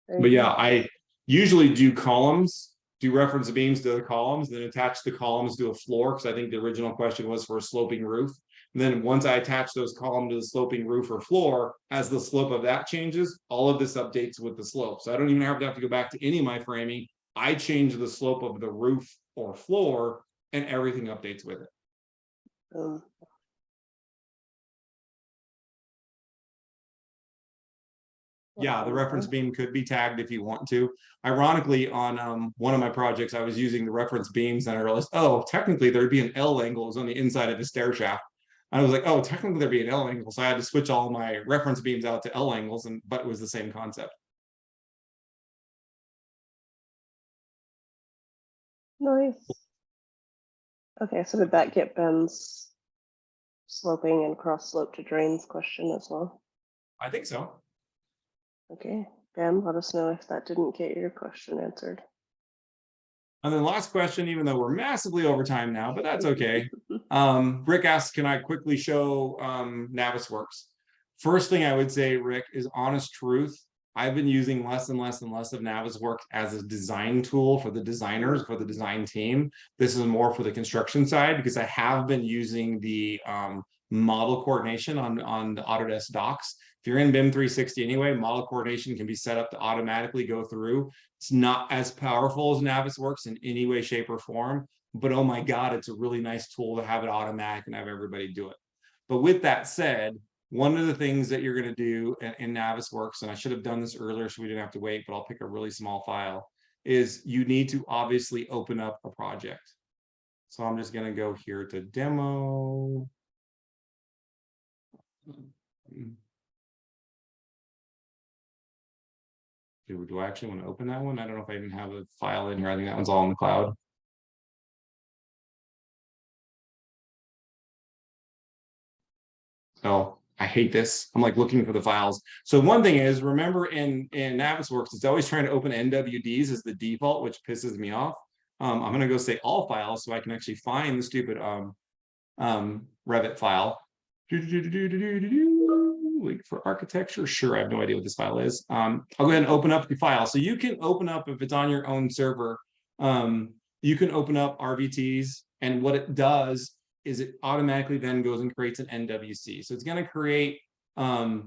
But yeah, I usually do columns, do reference beams to the columns, then attach the columns to a floor, because I think the original question was for a sloping roof. And then once I attach those columns to the sloping roof or floor, as the slope of that changes, all of this updates with the slope. So I don't even have to go back to any of my framing. I change the slope of the roof or floor, and everything updates with it. Yeah, the reference beam could be tagged if you want to. Ironically, on one of my projects, I was using the reference beams, and I realized, oh, technically there'd be an L angle on the inside of the stair shaft. I was like, oh, technically there'd be an L angle, so I had to switch all my reference beams out to L angles, but it was the same concept. Nice. Okay, so did that get Ben's sloping and cross slope to drains question as well? I think so. Okay, Ben, let us know if that didn't get your question answered. And then last question, even though we're massively over time now, but that's okay. Rick asks, can I quickly show Navisworks? First thing I would say, Rick, is honest truth. I've been using less and less and less of Navisworks as a design tool for the designers, for the design team. This is more for the construction side, because I have been using the model coordination on the Autodesk docs. If you're in BIM 360 anyway, model coordination can be set up to automatically go through. It's not as powerful as Navisworks in any way, shape, or form, but oh my God, it's a really nice tool to have it automatic and have everybody do it. But with that said, one of the things that you're going to do in Navisworks, and I should have done this earlier so we didn't have to wait, but I'll pick a really small file, is you need to obviously open up a project. So I'm just going to go here to demo. Do I actually want to open that one? I don't know if I even have a file in here. I think that one's all in the cloud. So I hate this. I'm like looking for the files. So one thing is, remember in Navisworks, it's always trying to open NWDs as the default, which pisses me off. I'm going to go say all files so I can actually find the stupid Revit file. Wait for architecture. Sure, I have no idea what this file is. I'll go ahead and open up the file. So you can open up, if it's on your own server, you can open up RVTs, and what it does is it automatically then goes and creates an NWC. So it's going to create the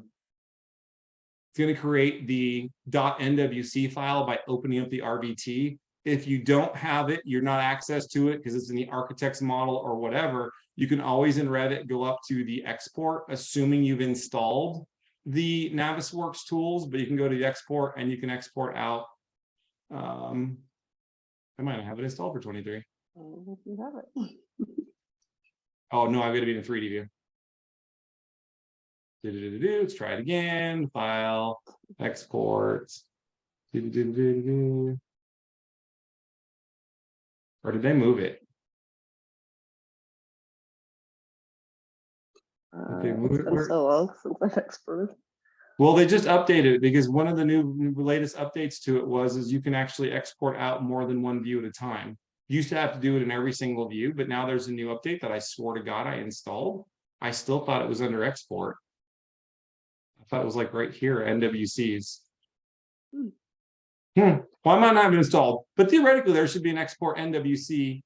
.nwc file by opening up the RVT. If you don't have it, you're not access to it because it's in the architect's model or whatever, you can always in Revit go up to the export, assuming you've installed the Navisworks tools, but you can go to the export and you can export out. I might not have it installed for 23. If you have it. Oh no, I've got to be in a 3D view. Let's try it again. File, export. Or did they move it? Okay, it's been so long since I've exported. Well, they just updated it because one of the latest updates to it is you can actually export out more than one view at a time. You used to have to do it in every single view, but now there's a new update that I swore to God I installed. I still thought it was under export. I thought it was like right here, NWCs. Well, I might not have it installed, but theoretically there should be an export NWC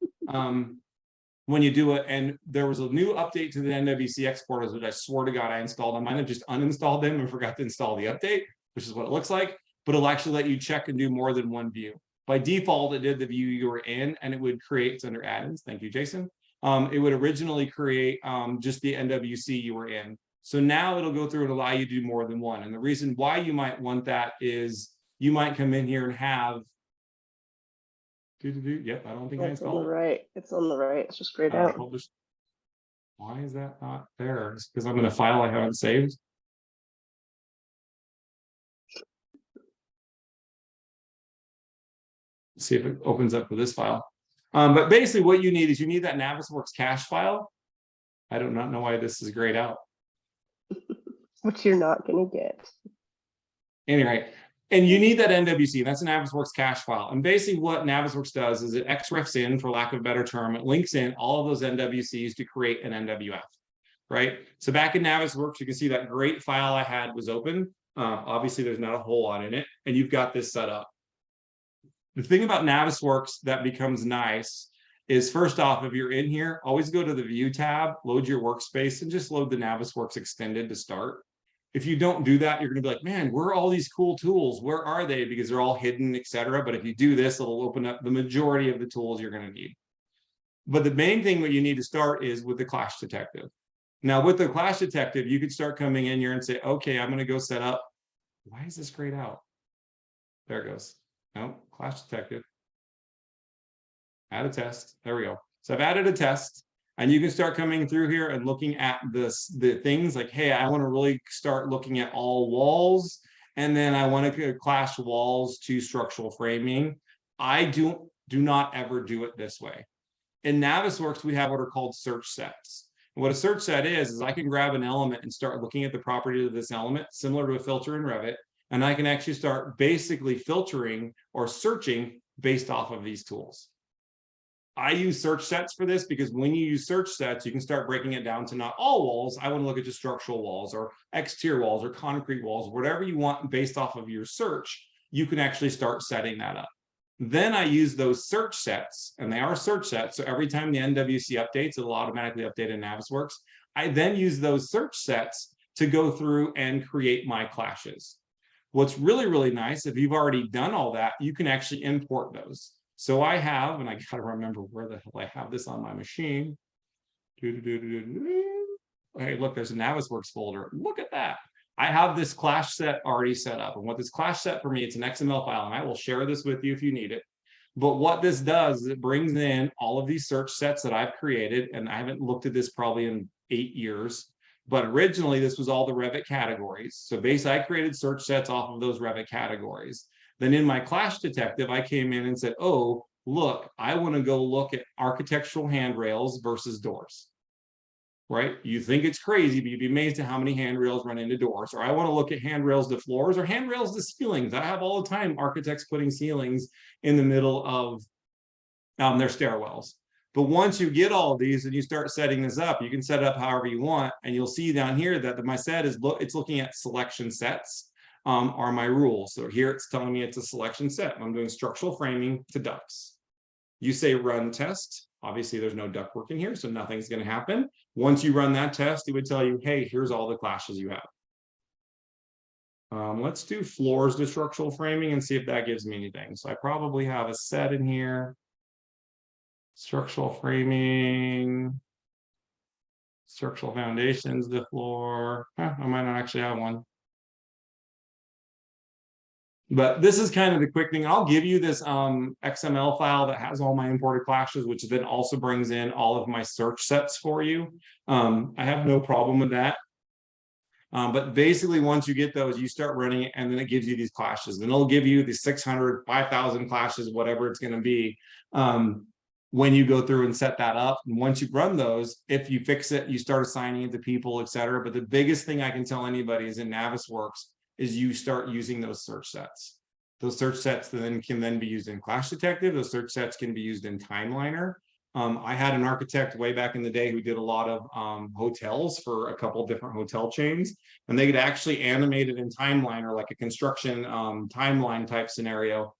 when you do it. And there was a new update to the NWC exporters, which I swore to God I installed. I might have just uninstalled them and forgot to install the update, which is what it looks like, but it'll actually let you check and do more than one view. By default, it did the view you were in, and it would create, it's under add-ins. Thank you, Jason. It would originally create just the NWC you were in. So now it'll go through and allow you to do more than one. And the reason why you might want that is you might come in here and have. Yep, I don't think I installed. It's on the right. It's on the right. It's just grayed out. Why is that not there? It's because I'm in a file I haven't saved. see if it opens up with this file. But basically what you need is you need that Navisworks cache file. I do not know why this is grayed out. Which you're not going to get. Anyway, and you need that NWC. That's an Navisworks cache file. And basically what Navisworks does is it XREFs in, for lack of a better term, it links in all of those NWCs to create an NWF, right? So back in Navisworks, you can see that great file I had was open. Obviously, there's not a whole lot in it, and you've got this set up. The thing about Navisworks that becomes nice is, first off, if you're in here, always go to the View tab, load your workspace, and just load the Navisworks extended to start. If you don't do that, you're going to be like, man, where are all these cool tools? Where are they? Because they're all hidden, etc. But if you do this, it'll open up the majority of the tools you're going to need. But the main thing that you need to start is with the Clash Detective. Now, with the Clash Detective, you could start coming in here and say, okay, I'm going to go set up. Why is this grayed out? There it goes. No, Clash Detective. Add a test. There we go. So I've added a test, and you can start coming through here and looking at the things like, hey, I want to really start looking at all walls, and then I want to clash walls to structural framing. I do not ever do it this way. In Navisworks, we have what are called search sets. And what a search set is I can grab an element and start looking at the properties of this element, similar to a filter in Revit, and I can actually start basically filtering or searching based off of these tools. I use search sets for this because when you use search sets, you can start breaking it down to not all walls. I want to look at just structural walls or exterior walls or concrete walls, whatever you want based off of your search, you can actually start setting that up. Then I use those search sets, and they are search sets. So every time the NWC updates, it'll automatically update in Navisworks. I then use those search sets to go through and create my clashes. What's really, really nice, if you've already done all that, you can actually import those. So I have, and I got to remember where the hell I have this on my machine. Hey, look, there's a Navisworks folder. Look at that. I have this clash set already set up. And what this clash set for me, it's an XML file, and I will share this with you if you need it. But what this does is it brings in all of these search sets that I've created, and I haven't looked at this probably in 8 years. But originally, this was all the Revit categories. So basically, I created search sets off of those Revit categories. Then in my Clash Detective, I came in and said, oh, look, I want to go look at architectural handrails versus doors. Right? You think it's crazy, but you'd be amazed at how many handrails run into doors. Or I want to look at handrails to floors or handrails to ceilings. I have all the time architects putting ceilings in the middle of their stairwells. But once you get all of these and you start setting this up, you can set it up however you want. And you'll see down here that my set is, it's looking at selection sets are my rules. So here it's telling me it's a selection set. I'm doing structural framing to ducts. You say run test. Obviously, there's no ductwork in here, so nothing's going to happen. Once you run that test, it would tell you, hey, here's all the clashes you have. Let's do floors to structural framing and see if that gives me anything. So I probably have a set in here. Structural framing, structural foundations, the floor. I might not actually have one. But this is kind of the quick thing. I'll give you this XML file that has all my imported clashes, which then also brings in all of my search sets for you. I have no problem with that. But basically, once you get those, you start running it, and then it gives you these clashes. Then it'll give you the 600, 5,000 clashes, whatever it's going to be, when you go through and set that up. And once you run those, if you fix it, you start assigning it to people, etc. But the biggest thing I can tell anybody is in Navisworks is you start using those search sets. Those search sets can then be used in Clash Detective. Those search sets can be used in Timeliner. I had an architect way back in the day who did a lot of hotels for a couple different hotel chains, and they could actually animate it in Timeliner, like a construction timeline type scenario,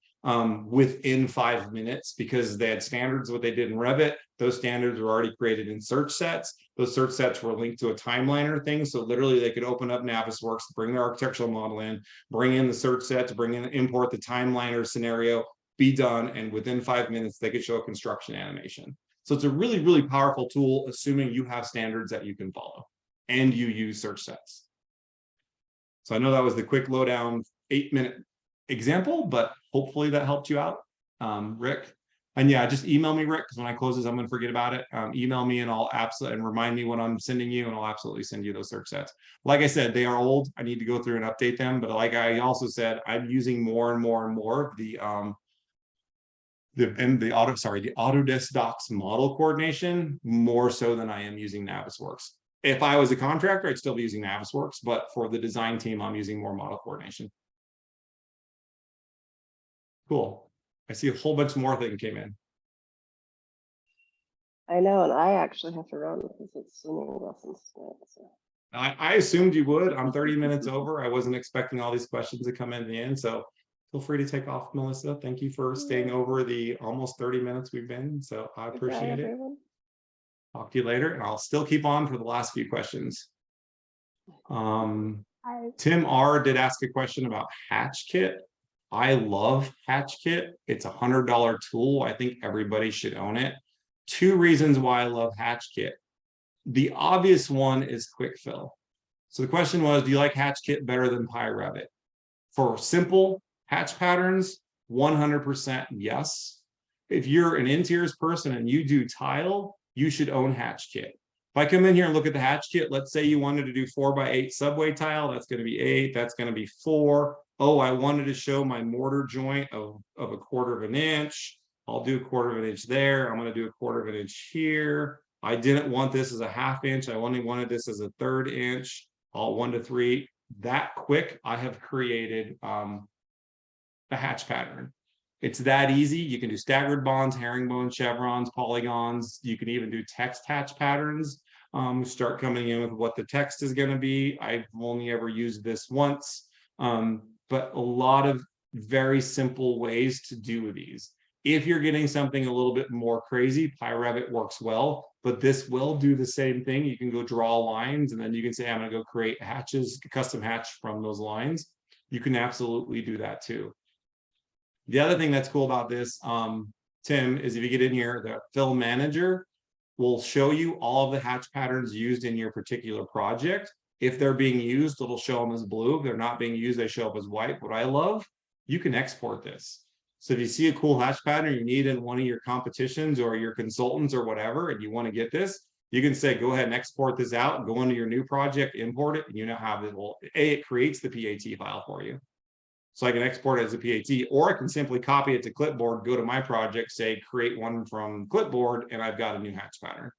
within 5 minutes, because they had standards what they did in Revit. Those standards were already created in search sets. Those search sets were linked to a Timeliner thing, so literally they could open up Navisworks, bring their architectural model in, bring in the search set to bring in, import the Timeliner scenario, be done, and within 5 minutes they could show a construction animation. So it's a really, really powerful tool, assuming you have standards that you can follow and you use search sets. So I know that was the quick lowdown 8-minute example, but hopefully that helped you out, Rick. And yeah, just email me, Rick, because when I close this, I'm going to forget about it. Email me and I'll absolutely, and remind me when I'm sending you, and I'll absolutely send you those search sets. Like I said, they are old. I need to go through and update them. But like I also said, I'm using more and more and more of the the Autodesk Docs model coordination more so than I am using Navisworks. If I was a contractor, I'd still be using Navisworks, but for the design team, I'm using more model coordination. Cool. I see a whole bunch more things came in. I know, and I actually have to run because it's swimming lessons tonight. So. I assumed you would. I'm 30 minutes over. I wasn't expecting all these questions to come in the end, so feel free to take off, Melissa. Thank you for staying over the almost 30 minutes we've been. So I appreciate it. Talk to you later, and I'll still keep on for the last few questions. Tim R did ask a question about Hatch Kit. I love Hatch Kit. It's $100 tool. I think everybody should own it. Two reasons why I love Hatch Kit. The obvious one is quick fill. So the question was, do you like Hatch Kit better than Revit? For simple hatch patterns, 100% yes. If you're an interiors person and you do tile, you should own Hatch Kit. If I come in here and look at the Hatch Kit, let's say you wanted to do 4x8 subway tile, that's going to be 8, that's going to be 4. Oh, I wanted to show my mortar joint of 1/4 of an inch. I'll do 1/4 of an inch there. I'm going to do 1/4 of an inch here. I didn't want this as a 1/2 inch. I only wanted this as a 1/3 inch. All 1 to 3. That quick, I have created a hatch pattern. It's that easy. You can do staggered bonds, herringbone, chevrons, polygons. You can even do text hatch patterns. Start coming in with what the text is going to be. I've only ever used this once, but a lot of very simple ways to do these. If you're getting something a little bit more crazy, Revit works well, but this will do the same thing. You can go draw lines, and then you can say, I'm going to go create hatches, custom hatch from those lines. You can absolutely do that too. The other thing that's cool about this, Tim, is if you get in here, the fill manager will show you all of the hatch patterns used in your particular project. If they're being used, it'll show them as blue. If they're not being used, they show up as white. What I love, you can export this. So if you see a cool hatch pattern you need in one of your competitions or your consultants or whatever, and you want to get this, you can say, go ahead and export this out, go into your new project, import it, and you now have it. Well, it creates the PAT file for you. So I can export it as a PAT, or I can simply copy it to clipboard, go to my project, say, create one from clipboard, and I've got a new hatch pattern.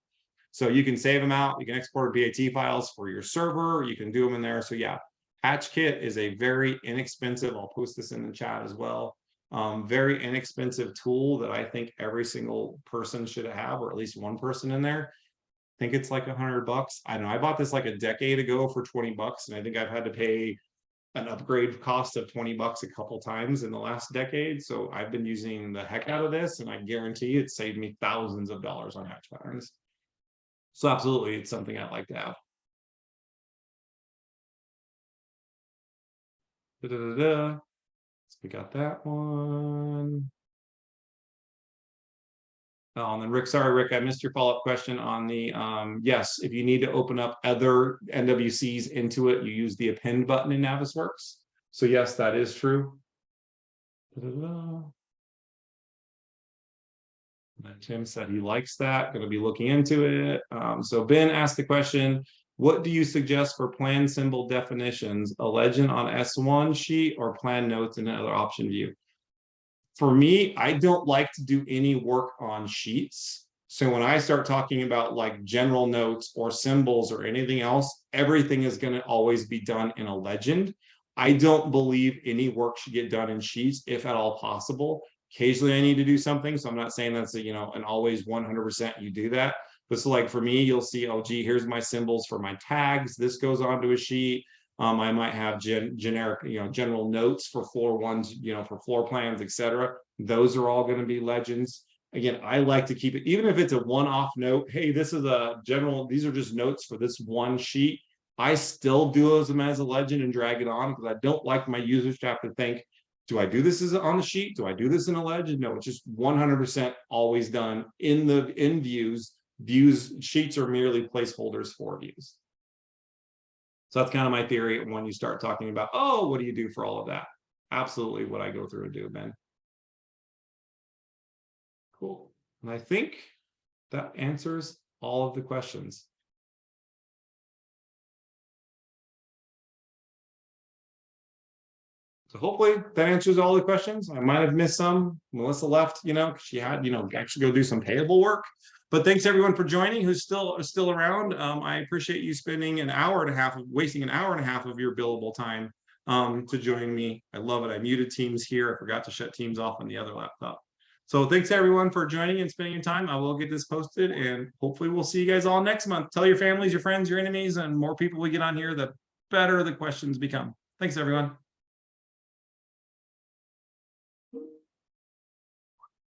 So you can save them out. You can export PAT files for your server. You can do them in there. So yeah, Hatch Kit is a very inexpensive, I'll post this in the chat as well, very inexpensive tool that I think every single person should have, or at least one person in there. I think it's like $100. I know I bought this like a decade ago for $20, and I think I've had to pay an upgrade cost of $20 a couple times in the last decade. So I've been using the heck out of this, and I guarantee it saved me thousands of dollars on hatch patterns. So absolutely, it's something I'd like to have. So we got that one. Oh, and then Rick, sorry, Rick, I missed your follow-up question on the, yes, if you need to open up other NWCs into it, you use the append button in Navisworks. So yes, that is true. Tim said he likes that, going to be looking into it. So Ben asked the question, what do you suggest for plan symbol definitions, a legend on S1 sheet or plan notes in another option view? For me, I don't like to do any work on sheets. So when I start talking about like general notes or symbols or anything else, everything is going to always be done in a legend. I don't believe any work should get done in sheets, if at all possible. Occasionally I need to do something, so I'm not saying that's a, an always 100% you do that. But so like for me, you'll see, oh gee, here's my symbols for my tags. This goes onto a sheet. I might have generic, general notes for floor ones, for floor plans, etc. Those are all going to be legends. Again, I like to keep it, even if it's a one-off note. Hey, this is a general, these are just notes for this one sheet. I still do them as a legend and drag it on because I don't like my users to have to think, do I do this as on the sheet? Do I do this in a legend? No, it's just 100% always done in views. Views, sheets are merely placeholders for views. So that's kind of my theory when you start talking about, oh, what do you do for all of that? Absolutely what I go through and do, Ben. Cool. And I think that answers all of the questions. So hopefully that answers all the questions. I might have missed some. Melissa left, you know, 'cause she had, you know, actually go do some payable work. But thanks everyone for joining who's still around. I appreciate you spending an hour and a half of wasting an hour and a half of your billable time to join me. I love it. I muted Teams here. I forgot to shut Teams off on the other laptop. So thanks everyone for joining and spending your time. I will get this posted and hopefully we'll see you guys all next month. Tell your families, your friends, your enemies, and more people we get on here, the better the questions become. Thanks everyone.